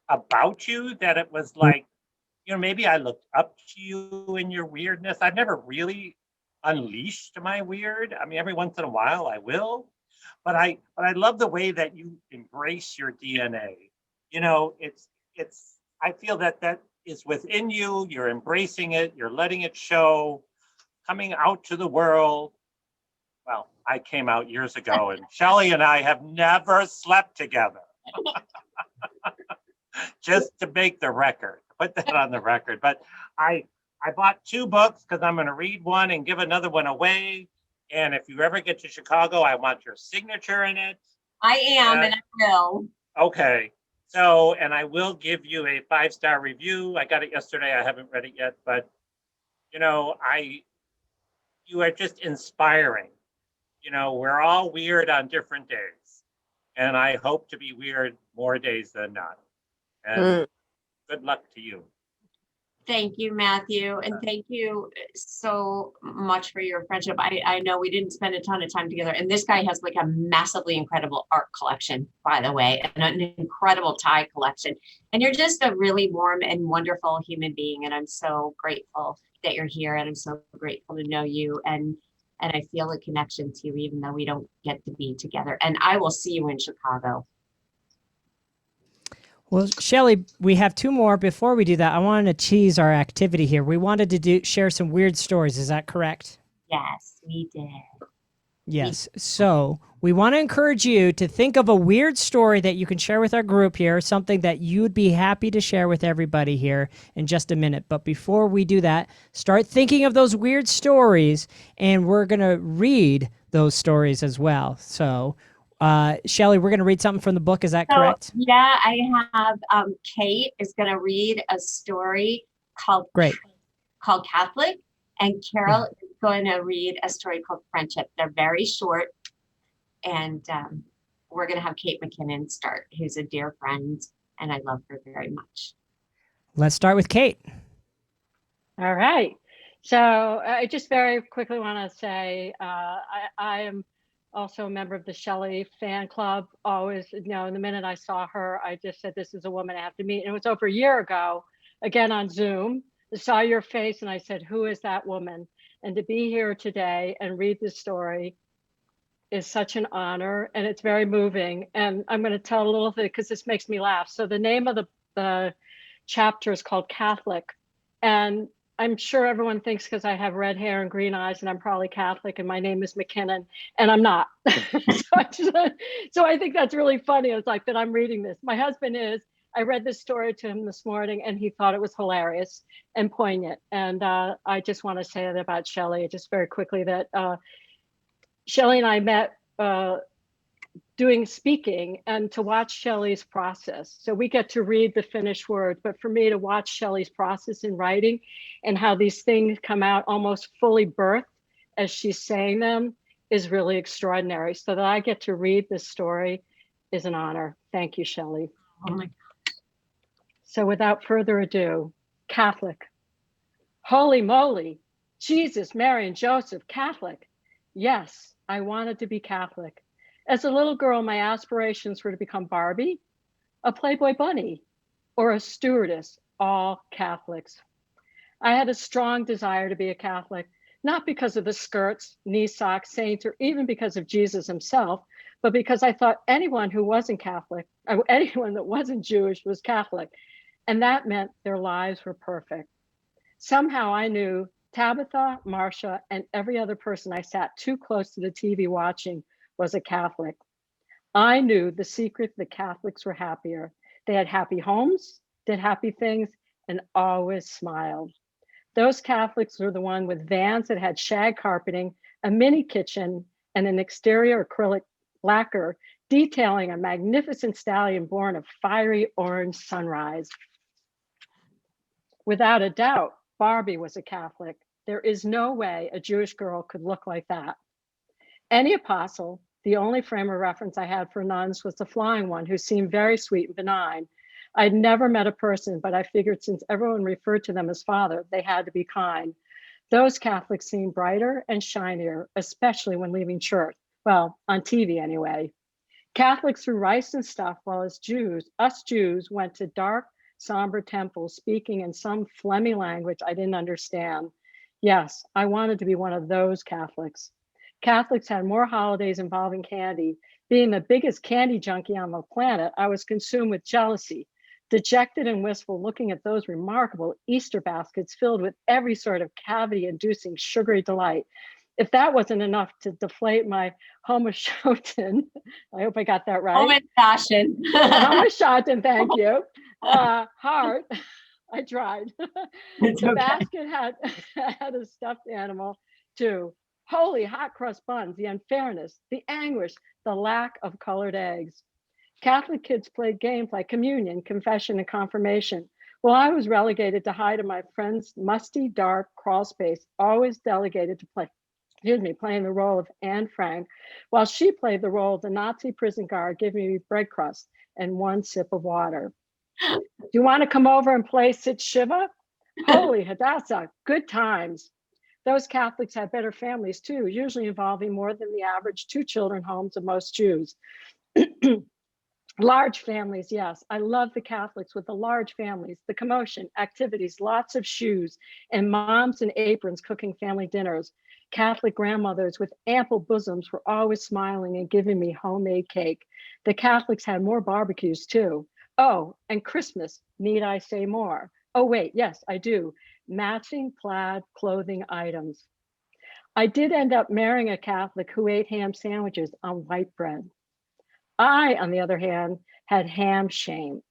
about you that it was like, maybe I looked up to you in your weirdness. I've never really unleashed my weird. I mean, every once in a while I will, but I love the way that you embrace your DNA. I feel that is within you. You're embracing it. You're letting it show, coming out to the world. Well, I came out years ago, and Shelley and I have never slept together. Just to make the record, put that on the record. But I bought 2 books because I'm going to read one and give another one away. And if you ever get to Chicago, I want your signature in it. I am, and I will. Okay. So, and I will give you a 5-star review. I got it yesterday. I haven't read it yet, but you are just inspiring. We're all weird on different days, and I hope to be weird more days than not. And good luck to you. Thank you, Matthew. And thank you so much for your friendship. I know we didn't spend a ton of time together. And this guy has like a massively incredible art collection, by the way, and an incredible tie collection. And you're just a really warm and wonderful human being. And I'm so grateful that you're here. And I'm so grateful to know you. And I feel a connection to you, even though we don't get to be together. And I will see you in Chicago. Well, Shelley, we have 2 more. Before we do that, I wanted to tease our activity here. We wanted to share some weird stories. Is that correct? Yes, we did. Yes. So we want to encourage you to think of a weird story that you can share with our group here, something that you'd be happy to share with everybody here in just a minute. But before we do that, start thinking of those weird stories, and we're going to read those stories as well. So Shelley, we're going to read something from the book. Is that correct? Yeah, I have Kate is going to read a story called Catholic, and Carol is going to read a story called Friendship. They're very short, and we're going to have Kate McKinnon start, who's a dear friend, and I love her very much. Let's start with Kate. All right. So I just very quickly want to say I am also a member of the Shelley fan club. Always, the minute I saw her, I just said, this is a woman I have to meet. And it was over a year ago, again on Zoom. I saw your face and I said, who is that woman? And to be here today and read this story is such an honor, and it's very moving. And I'm going to tell a little bit because this makes me laugh. So the name of the chapter is called Catholic. And I'm sure everyone thinks because I have red hair and green eyes and I'm probably Catholic and my name is McKinnon, and I'm not. So I think that's really funny. It's like that I'm reading this. My husband is. I read this story to him this morning and he thought it was hilarious and poignant. And I just want to say that about Shelley, just very quickly, that Shelley and I met doing speaking, and to watch Shelley's process. So we get to read the finished word, but for me to watch Shelley's process in writing and how these things come out almost fully birthed as she's saying them is really extraordinary. So that I get to read this story is an honor. Thank you, Shelley. Oh my God. So without further ado, Catholic. Holy moly, Jesus, Mary, and Joseph, Catholic. Yes, I wanted to be Catholic. As a little girl, my aspirations were to become Barbie, a Playboy bunny, or a stewardess, all Catholics. I had a strong desire to be a Catholic, not because of the skirts, knee socks, saints, or even because of Jesus himself, but because I thought anyone who wasn't Catholic, anyone that wasn't Jewish was Catholic, and that meant their lives were perfect. Somehow I knew Tabitha, Marcia, and every other person I sat too close to the TV watching was a Catholic. I knew the secret that Catholics were happier. They had happy homes, did happy things, and always smiled. Those Catholics were the one with vans that had shag carpeting, a mini kitchen, and an exterior acrylic lacquer detailing a magnificent stallion born of fiery orange sunrise. Without a doubt, Barbie was a Catholic. There is no way a Jewish girl could look like that. Any apostle, the only frame of reference I had for nuns was the flying one, who seemed very sweet and benign. I'd never met a person, but I figured since everyone referred to them as father, they had to be kind. Those Catholics seemed brighter and shinier, especially when leaving church. Well, on TV anyway. Catholics threw rice and stuff, while us Jews went to dark, somber temples speaking in some phlegmy language I didn't understand. Yes, I wanted to be one of those Catholics. Catholics had more holidays involving candy. Being the biggest candy junkie on the planet, I was consumed with jealousy, dejected and wistful, looking at those remarkable Easter baskets filled with every sort of cavity-inducing sugary delight. If that wasn't enough to deflate my Homoschoten, I hope I got that right. Homoschoten, thank you. Heart, I tried. The basket had a stuffed animal too. Holy hot crust buns, the unfairness, the anguish, the lack of colored eggs. Catholic kids played games like communion, confession, and confirmation. Well, I was relegated to hide in my friend's musty, dark crawl space, always delegated to playing the role of Anne Frank, while she played the role of the Nazi prison guard, giving me bread crust and one sip of water. Do you want to come over and play Sit Shiva? Holy Hadassah, good times. Those Catholics had better families too, usually involving more than the average 2-children homes of most Jews. Large families, yes. I love the Catholics with the large families, the commotion, activities, lots of shoes, and moms in aprons cooking family dinners. Catholic grandmothers with ample bosoms were always smiling and giving me homemade cake. The Catholics had more barbecues too. Oh, and Christmas, need I say more? Oh wait, yes, I do. Matching plaid clothing items. I did end up marrying a Catholic who ate ham sandwiches on white bread. I, on the other hand, had ham shame.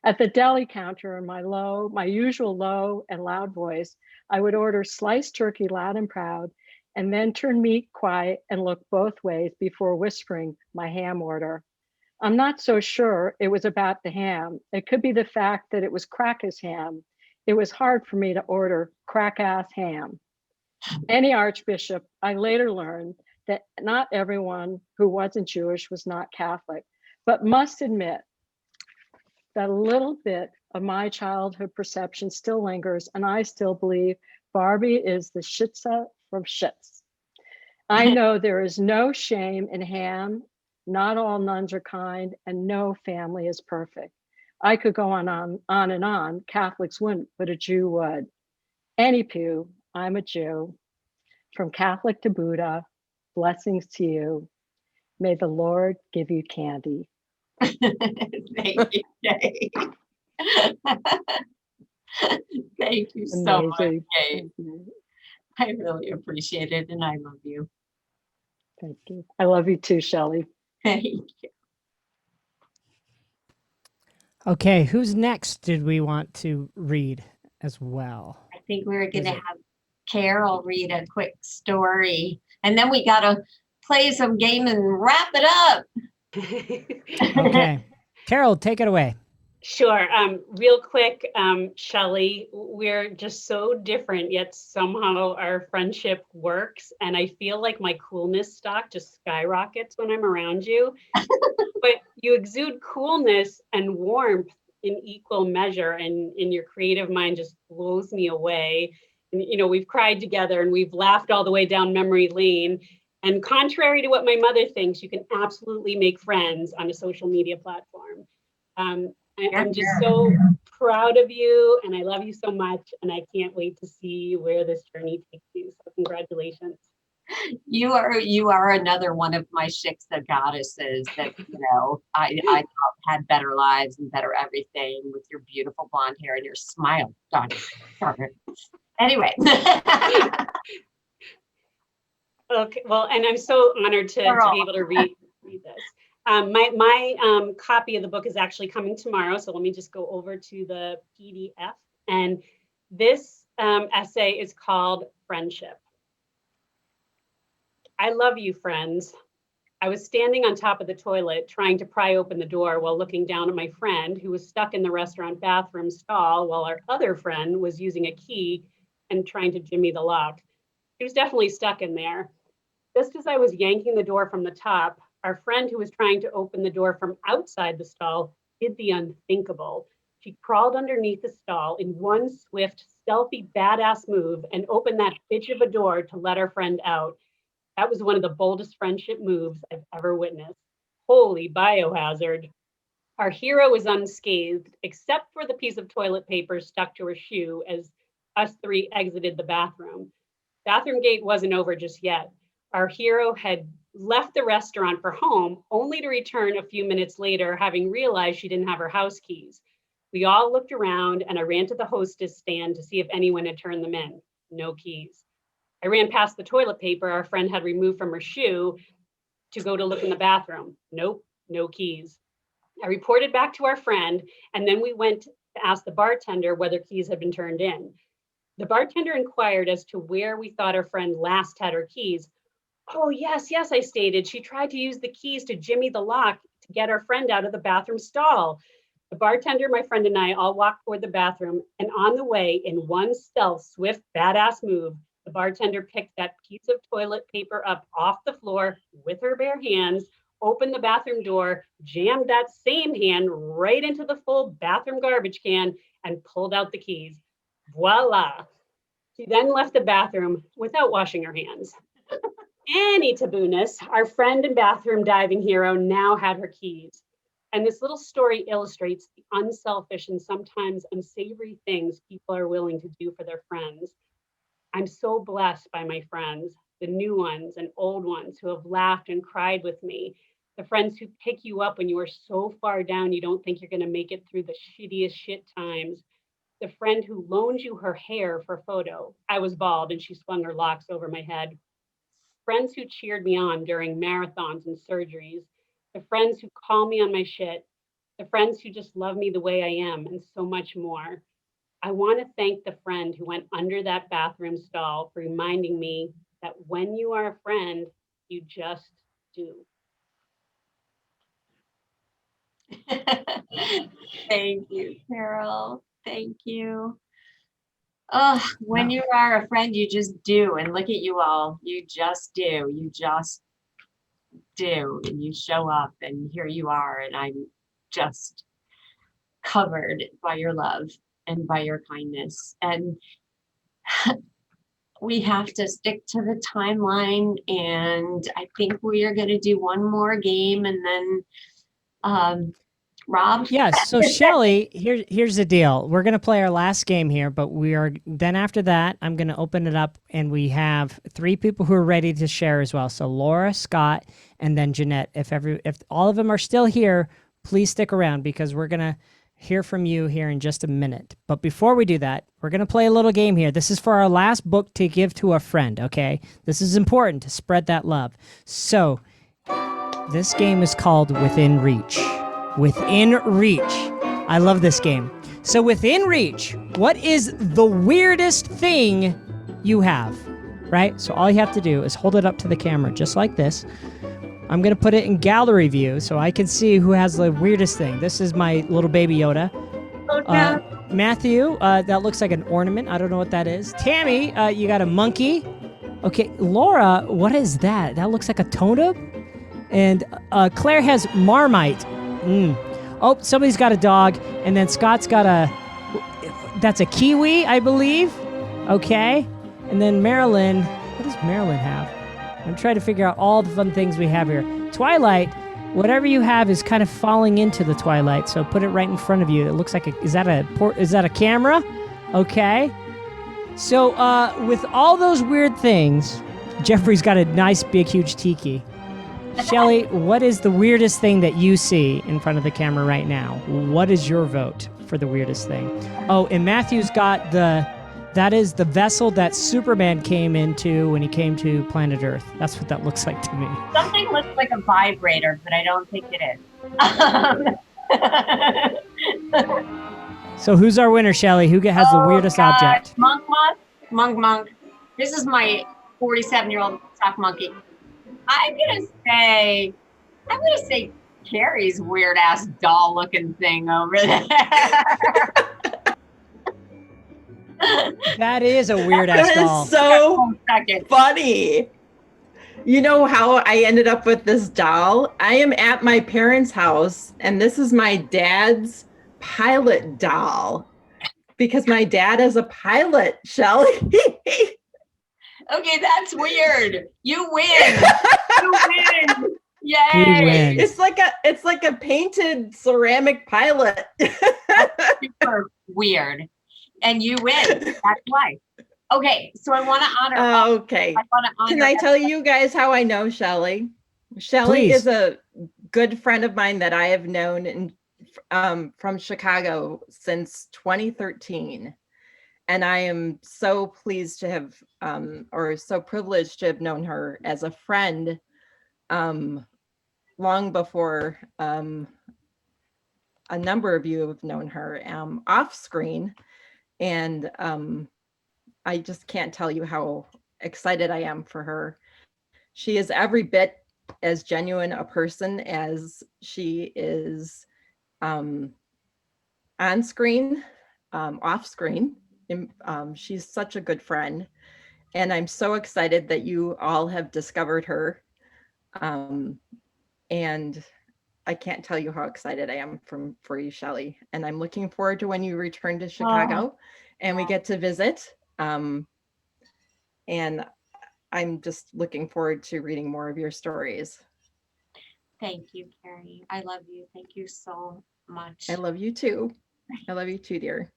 At the deli counter in my usual low and loud voice, I would order sliced turkey loud and proud, and then turn meat quiet and look both ways before whispering my ham order. I'm not so sure it was about the ham. It could be the fact that it was crack-ass ham. It was hard for me to order crack-ass ham. Any archbishop, I later learned that not everyone who wasn't Jewish was not Catholic, but must admit that a little bit of my childhood perception still lingers, and I still believe Barbie is the shitza from shits. I know there is no shame in ham, not all nuns are kind, and no family is perfect. I could go on and on. Catholics wouldn't, but a Jew would. Anywho, I'm a Jew. From Catholic to Buddha, blessings to you. May the Lord give you candy. Thank you, Jay. Thank you so much, Jay. I really appreciate it, and I love you. Thank you. I love you too, Shelley. Thank you. Okay, who's next did we want to read as well? I think we're going to have Carol read a quick story, and then we got to play some game and wrap it up. Okay. Carol, take it away. Sure. Real quick, Shelley, we're just so different, yet somehow our friendship works. And I feel like my coolness stock just skyrockets when I'm around you. But you exude coolness and warmth in equal measure, and your creative mind just blows me away. And, you know, we've cried together and we've laughed all the way down memory lane. And contrary to what my mother thinks, you can absolutely make friends on a social media platform. I'm just so proud of you, and I love you so much, and I can't wait to see where this journey takes you. So congratulations. You are another one of my Shiksa goddesses that, you know, I thought had better lives and better everything with your beautiful blonde hair and your smile. Darn it. Anyway. Okay, well, and I'm so honored to be able to read this. My copy of the book is actually coming tomorrow, so let me just go over to the PDF. And this essay is called Friendship. I love you, friends. I was standing on top of the toilet trying to pry open the door while looking down at my friend who was stuck in the restaurant bathroom stall while our other friend was using a key and trying to jimmy the lock. She was definitely stuck in there. Just as I was yanking the door from the top, our friend who was trying to open the door from outside the stall did the unthinkable. She crawled underneath the stall in one swift, stealthy, badass move and opened that bitch of a door to let our friend out. That was one of the boldest friendship moves I've ever witnessed. Holy biohazard. Our hero was unscathed, except for the piece of toilet paper stuck to her shoe as us three exited the bathroom. Bathroom gate wasn't over just yet. Our hero had left the restaurant for home, only to return a few minutes later, having realized she didn't have her house keys. We all looked around, and I ran to the hostess stand to see if anyone had turned them in. No keys. I ran past the toilet paper our friend had removed from her shoe to go to look in the bathroom. Nope, no keys. I reported back to our friend, and then we went to ask the bartender whether keys had been turned in. The bartender inquired as to where we thought our friend last had her keys. Oh, yes, I stated. She tried to use the keys to jimmy the lock to get our friend out of the bathroom stall. The bartender, my friend, and I all walked toward the bathroom, and on the way, in one stealth, swift, badass move, the bartender picked that piece of toilet paper up off the floor with her bare hands, opened the bathroom door, jammed that same hand right into the full bathroom garbage can, and pulled out the keys. Voila. She then left the bathroom without washing her hands. Any taboo-ness, our friend and bathroom diving hero now had her keys. And this little story illustrates the unselfish and sometimes unsavory things people are willing to do for their friends. I'm so blessed by my friends, the new ones and old ones who have laughed and cried with me, the friends who pick you up when you are so far down you don't think you're going to make it through the shittiest shit times, the friend who loaned you her hair for a photo. I was bald and she swung her locks over my head. Friends who cheered me on during marathons and surgeries, the friends who call me on my shit, the friends who just love me the way I am, and so much more. I want to thank the friend who went under that bathroom stall for reminding me that when you are a friend, you just do. Thank you, Carol. Thank you. Oh, when you are a friend, you just do. And look at you all. You just do. You just do. And you show up, and here you are. And I'm just covered by your love and by your kindness. And we have to stick to the timeline. And I think we are going to do one more game, and then Rob? Yes. So Shelley, here's the deal. We're going to play our last game here, but then after that, I'm going to open it up, and we have 3 people who are ready to share as well. So Laura, Scott, and then Jeanette. If all of them are still here, please stick around because we're going to hear from you here in just a minute. But before we do that, we're going to play a little game here. This is for our last book to give to a friend, okay? This is important to spread that love. So this game is called Within Reach. Within Reach. I love this game. So Within Reach, what is the weirdest thing you have, right? So all you have to do is hold it up to the camera just like this. I'm going to put it in gallery view so I can see who has the weirdest thing. This is my little baby Yoda. Matthew, that looks like an ornament. I don't know what that is. Tammy, you got a monkey. Okay, Laura, what is that? That looks like a totem. And Claire has Marmite. Oh, somebody's got a dog. And then Scott's got that's a kiwi, I believe. Okay. And then Marilyn, what does Marilyn have? I'm trying to figure out all the fun things we have here. Twilight, whatever you have is kind of falling into the twilight. So put it right in front of you. It looks like is that a camera? Okay. So with all those weird things, Jeffrey's got a nice big huge tiki. Shelley, what is the weirdest thing that you see in front of the camera right now? What is your vote for the weirdest thing? Oh, and Matthew's got that is the vessel that Superman came into when he came to planet Earth. That's what that looks like to me. Something looks like a vibrator, but I don't think it is. So who's our winner, Shelley? Who has the weirdest object? Monk. This is my 47-year-old sock monkey. I'm gonna say Carrie's weird ass doll looking thing over there. That is a weird ass That doll. is so funny. You know how I ended up with this doll? I am at my parents' house, and this is my dad's pilot doll because my dad is a pilot, Shelley. Okay, that's weird. You win. You win. Yay. It's like a painted ceramic pilot. Super weird. And you win. That's why. Okay, so I want to honor. Okay. I want to honor. Can I tell you guys how I know Shelley? Shelley Please. is a good friend of mine that I have known from Chicago since 2013. And I am so pleased to have, or so privileged to have known her as a friend long before a number of you have known her off screen. And I just can't tell you how excited I am for her. She is every bit as genuine a person as she is on screen, off screen. She's such a good friend. And I'm so excited that you all have discovered her. And I can't tell you how excited I am for you, Shelley. And I'm looking forward to when you return to Chicago and we get to visit. And I'm just looking forward to reading more of your stories. Thank you, Carrie. I love you. Thank you so much. I love you too. I love you too, dear.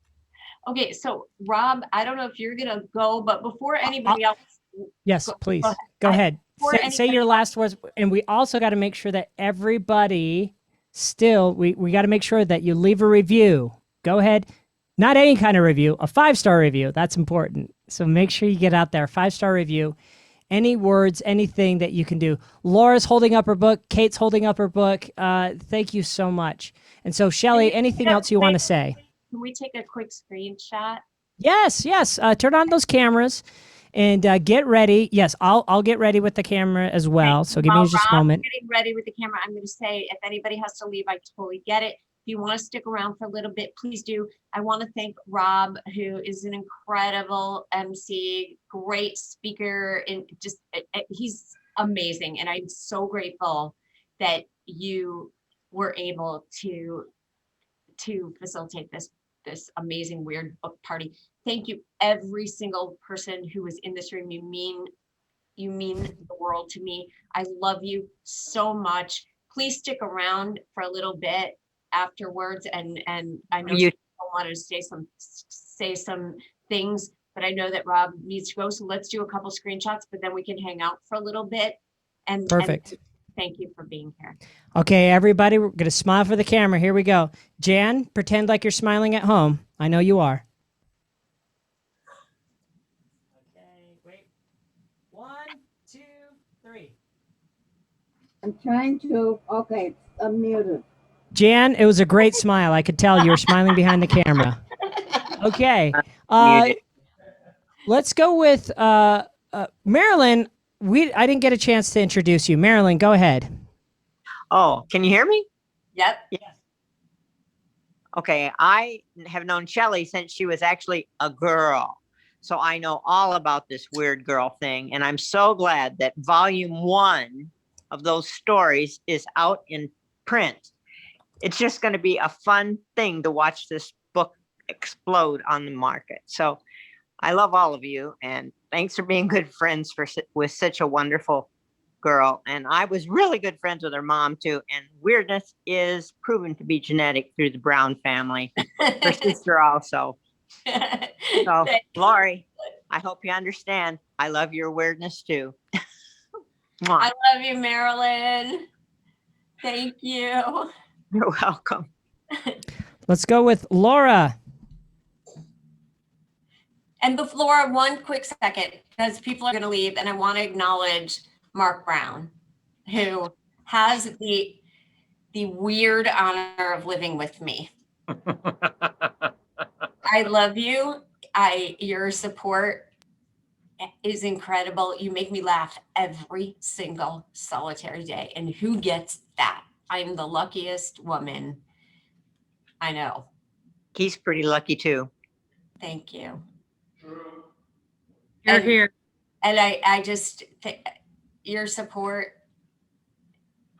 Okay, so Rob, I don't know if you're gonna go, but before anybody else. Yes, please. Go ahead. Say your last words. And we also got to make sure that everybody still, we got to make sure that you leave a review. Go ahead. Not any kind of review, a 5-star review. That's important. So make sure you get out there, 5-star review. Any words, anything that you can do. Laura's holding up her book. Kate's holding up her book. Thank you so much. And so, Shelley, anything else you want to say? Can we take a quick screenshot? Yes. Turn on those cameras and get ready. Yes, I'll get ready with the camera as well. So give me just a moment. Getting ready with the camera. I'm going to say, if anybody has to leave, I totally get it. If you want to stick around for a little bit, please do. I want to thank Rob, who is an incredible MC, great speaker, and just he's amazing. And I'm so grateful that you were able to facilitate this amazing weird book party. Thank you, every single person who was in this room. You mean the world to me. I love you so much. Please stick around for a little bit afterwards, and I know you wanted to say some things, but I know that Rob needs to go, so let's do a couple screenshots, but then we can hang out for a little bit. And perfect. Thank you for being here. Okay, everybody, we're gonna smile for the camera. Here we go. Jan, pretend like you're smiling at home. I know you are. Okay, wait. 1, 2, 3. I'm trying to, okay, I'm muted. Jan, it was a great smile. I could tell you were smiling behind the camera. Okay. Let's go with Marilyn. I didn't get a chance to introduce you. Marilyn, go ahead. Oh, can you hear me? Yep. Yes. Okay, I have known Shelley since she was actually a girl. So I know all about this weird girl thing. And I'm so glad that volume 1 of those stories is out in print. It's just going to be a fun thing to watch this book explode on the market. So I love all of you, and thanks for being good friends with such a wonderful girl. And I was really good friends with her mom too. And weirdness is proven to be genetic through the Brown family. Her sister also. So Lori, I hope you understand. I love your weirdness too. I love you, Marilyn. Thank you. You're welcome. Let's go with Laura. And Laura, one quick second, because people are going to leave, and I want to acknowledge Mark Brown, who has the weird honor of living with me. I love you. Your support is incredible. You make me laugh every single solitary day. And who gets that? I'm the luckiest woman I know. He's pretty lucky too. Thank you. You're And- here. And I just, your support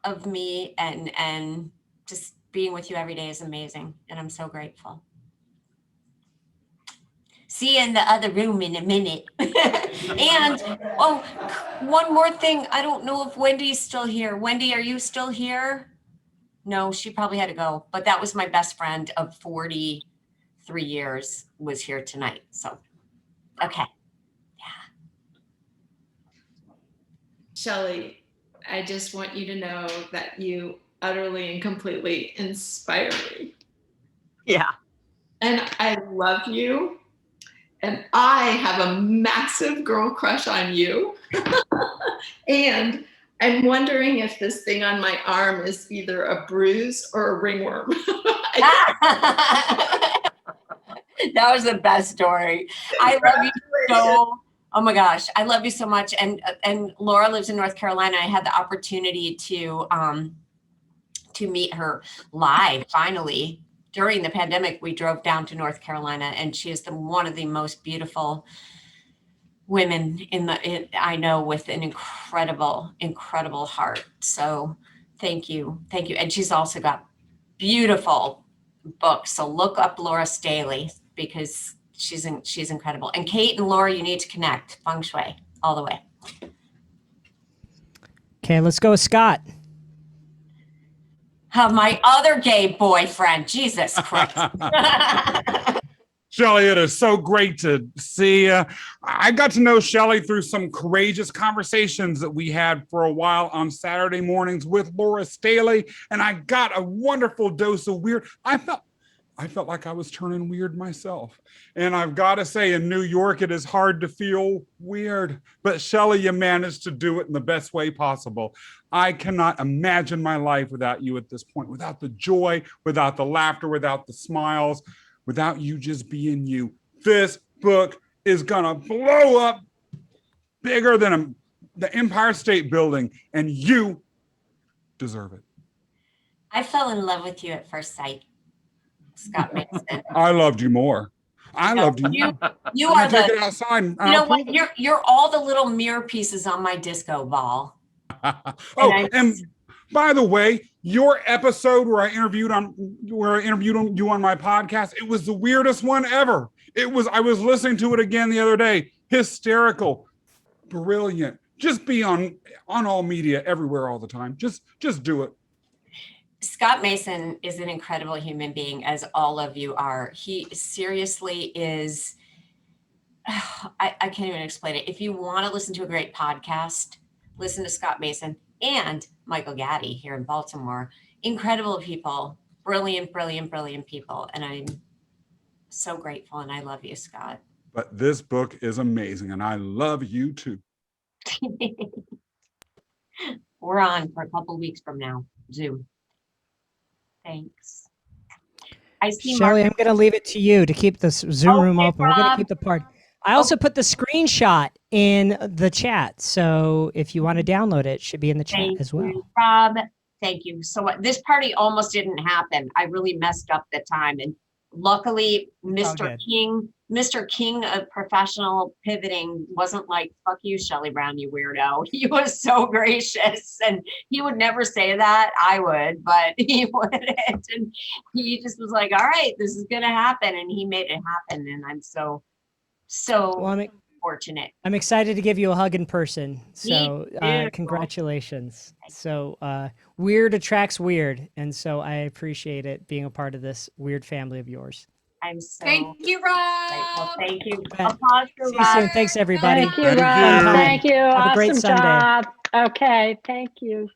of me and just being with you every day is amazing. And I'm so grateful. See you in the other room in a minute. And, oh, one more thing. I don't know if Wendy's still here. Wendy, are you still here? No, she probably had to go. But that was my best friend of 43 years was here tonight. So, okay. Shelley, I just want you to know that you utterly and completely inspire me. Yeah. And I love you. And I have a massive girl crush on you. And I'm wondering if this thing on my arm is either a bruise or a ringworm. That was the best story. I love you so. Oh my gosh, I love you so much. And Laura lives in North Carolina. I had the opportunity to meet her live finally. During the pandemic, we drove down to North Carolina, and she is one of the most beautiful women I know, with an incredible heart. So thank you. And she's also got beautiful books. So look up Laura Staley because she's incredible. And Kate and Laura, you need to connect. Feng Shui all the way. Okay, let's go with Scott. My other gay boyfriend. Jesus Christ. Shelley, it is so great to see you. I got to know Shelley through some courageous conversations that we had for a while on Saturday mornings with Laura Staley, and I got a wonderful dose of weird. I felt like I was turning weird myself. And I've got to say, in New York, it is hard to feel weird. But Shelley, you managed to do it in the best way possible. I cannot imagine my life without you at this point, without the joy, without the laughter, without the smiles, without you just being you. This book is gonna blow up bigger than the Empire State Building, and you deserve it. I fell in love with you at first sight, Scott Mason. I loved you more. I loved you. You I'm are gonna take the. it outside. You know what? You're all the little mirror pieces on my disco ball. And by the way, your episode where I interviewed you on my podcast, it was the weirdest one ever. I was listening to it again the other day. Hysterical, brilliant. Just be on all media everywhere all the time. Just do it. Scott Mason is an incredible human being, as all of you are. He seriously is. I can't even explain it. If you want to listen to a great podcast, listen to Scott Mason and Michael Gaddy here in Baltimore. Incredible people, brilliant people. And I'm so grateful, and I love you, Scott. But this book is amazing, and I love you too. We're on for a couple of weeks from now, Zoom. Thanks. I see Shelley, I'm going to leave it to you to keep this Zoom room open. We're going to keep the party. I also put the screenshot in the chat. So if you want to download it, it should be in the chat as well. Rob, thank you. So this party almost didn't happen. I really messed up the time. And luckily, Mr. King of professional pivoting wasn't like, fuck you, Shelley Brown, you weirdo. He was so gracious. And he would never say that. I would, but he wouldn't. And he just was like, all right, this is going to happen. And he made it happen. And I'm so fortunate. I'm excited to give you a hug in person. So too. Congratulations. So weird attracts weird. And so I appreciate it being a part of this weird family of yours. I'm so Thank you, Rob. grateful. Thank you. See you soon. Thanks, everybody. Thank you, Rob. Thank you. Have Awesome a great Sunday. job. Okay, thank you.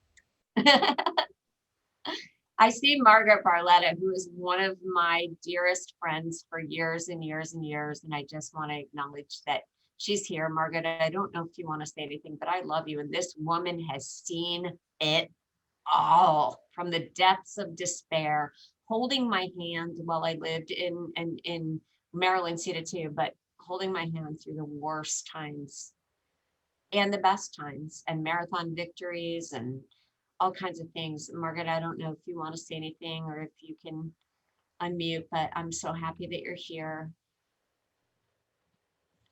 I see Margaret Barletta, who is one of my dearest friends for years and years and years. And I just want to acknowledge that she's here. Margaret, I don't know if you want to say anything, but I love you. And this woman has seen it all, from the depths of despair, holding my hand while I lived in Maryland, seated too, but holding my hand through the worst times and the best times, and marathon victories and all kinds of things. Margaret, I don't know if you want to say anything or if you can unmute, but I'm so happy that you're here.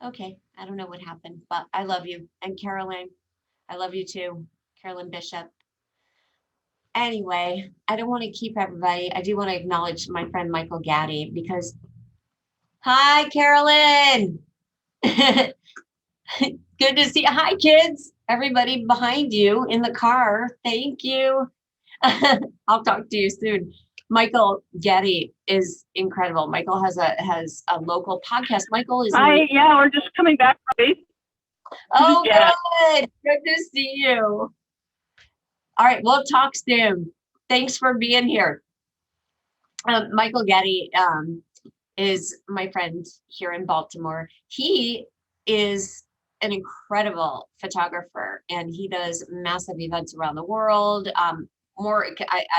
Okay, I don't know what happened, but I love you. And Carolyn, I love you too. Carolyn Bishop. Anyway, I don't want to keep everybody. I do want to acknowledge my friend Michael Gaddy because, hi, Carolyn. Good to see you. Hi, kids. Everybody behind you in the car. Thank you. I'll talk to you soon. Michael Getty is incredible. Michael has a local podcast. Michael is Hi, yeah, we're just coming back from base. Oh, Yeah. good to see you. All right, we'll talk soon. Thanks for being here. Michael Getty is my friend here in Baltimore. He is an incredible photographer, and he does massive events around the world. I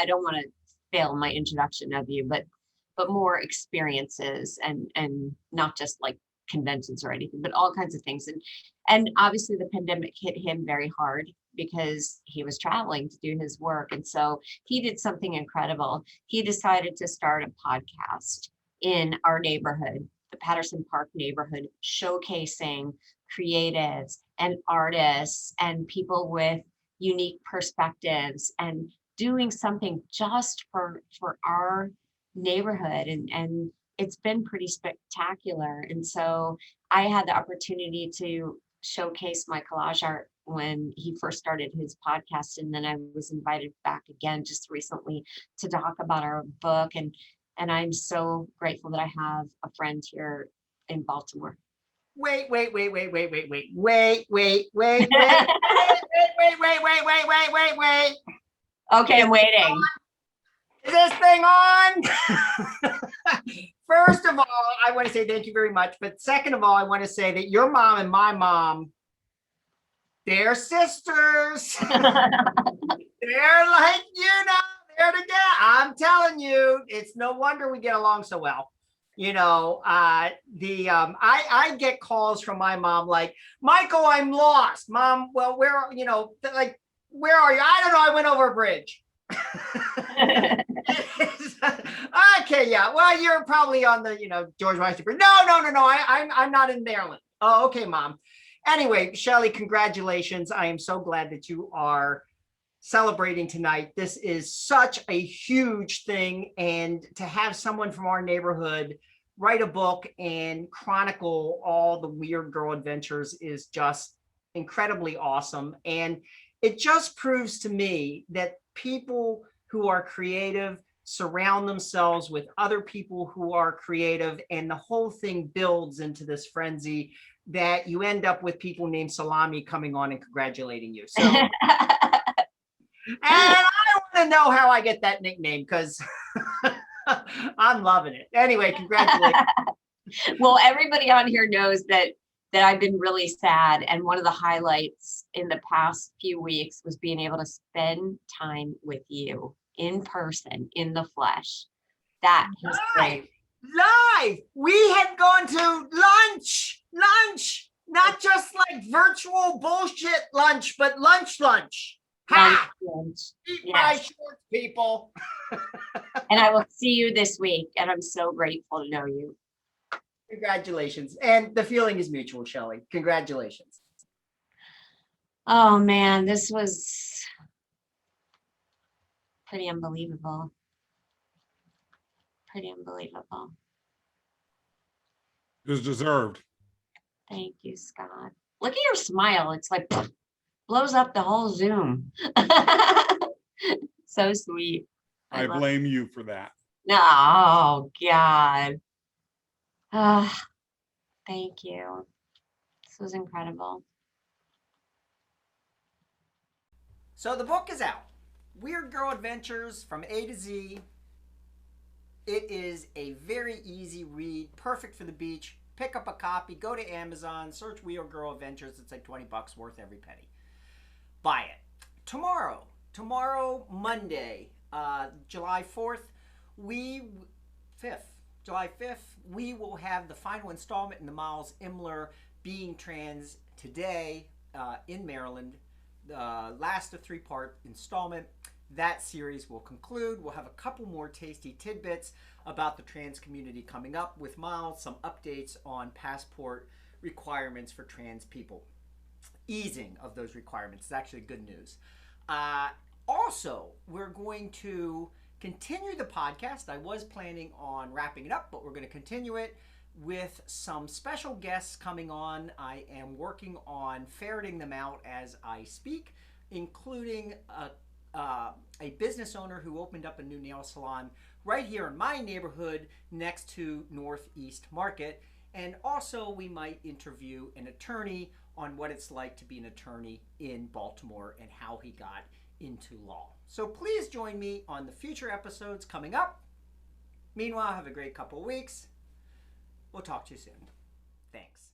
don't want to fail my introduction of you, but more experiences and not just like conventions or anything, but all kinds of things. And obviously the pandemic hit him very hard because he was traveling to do his work. And so he did something incredible. He decided to start a podcast in our neighborhood, the Patterson Park neighborhood, showcasing creatives and artists and people with unique perspectives and doing something just for our neighborhood. And it's been pretty spectacular. And so I had the opportunity to showcase my collage art when he first started his podcast. And then I was invited back again just recently to talk about our book. And I'm so grateful that I have a friend here in Baltimore. Wait. Okay, I'm waiting. Is this thing on? First of all, I want to say thank you very much. But second of all, I want to say that your mom and my mom, they're sisters. They're like, they're together. I'm telling you, it's no wonder we get along so well. I get calls from my mom like, Michael, I'm lost. Mom, well, where are you? I don't know. I went over a bridge. Okay, yeah. Well, you're probably on the, George Washington Bridge. No. I'm not in Maryland. Oh, okay, Mom. Anyway, Shelley, congratulations. I am so glad that you are celebrating tonight. This is such a huge thing. And to have someone from our neighborhood write a book and chronicle all the weird girl adventures is just incredibly awesome. And it just proves to me that people who are creative surround themselves with other people who are creative, and the whole thing builds into this frenzy that you end up with people named Salami coming on and congratulating you. So, and I want to know how I get that nickname because I'm loving it. Anyway, congratulations. Well, everybody on here knows that I've been really sad. And one of the highlights in the past few weeks was being able to spend time with you in person, in the flesh. That has been live. We had gone to lunch, not just like virtual bullshit lunch, but lunch. Ha! Eat my shorts, people. And I will see you this week. And I'm so grateful to know you. Congratulations. And the feeling is mutual, Shelley. Congratulations. Oh man, this was pretty unbelievable. Pretty unbelievable. It was deserved. Thank you, Scott. Look at your smile. It's like blows up the whole Zoom. So sweet. I blame you for that. Oh, God. Thank you. This was incredible. So the book is out. Weird Girl Adventures from A to Z. It is a very easy read, perfect for the beach. Pick up a copy, go to Amazon, search Weird Girl Adventures. It's like $20, worth every penny. Buy it. Tomorrow, Monday, July 4th, July 5th, we will have the final installment in the Miles Imler Being Trans Today in Maryland. Last of 3-part installment. That series will conclude. We'll have a couple more tasty tidbits about the trans community coming up with Miles, some updates on passport requirements for trans people. Easing of those requirements is actually good news. Also, we're going to continue the podcast. I was planning on wrapping it up, but we're going to continue it with some special guests coming on. I am working on ferreting them out as I speak, including a business owner who opened up a new nail salon right here in my neighborhood next to Northeast Market. And also we might interview an attorney on what it's like to be an attorney in Baltimore and how he got into law. So please join me on the future episodes coming up. Meanwhile, have a great couple weeks. We'll talk to you soon. Thanks.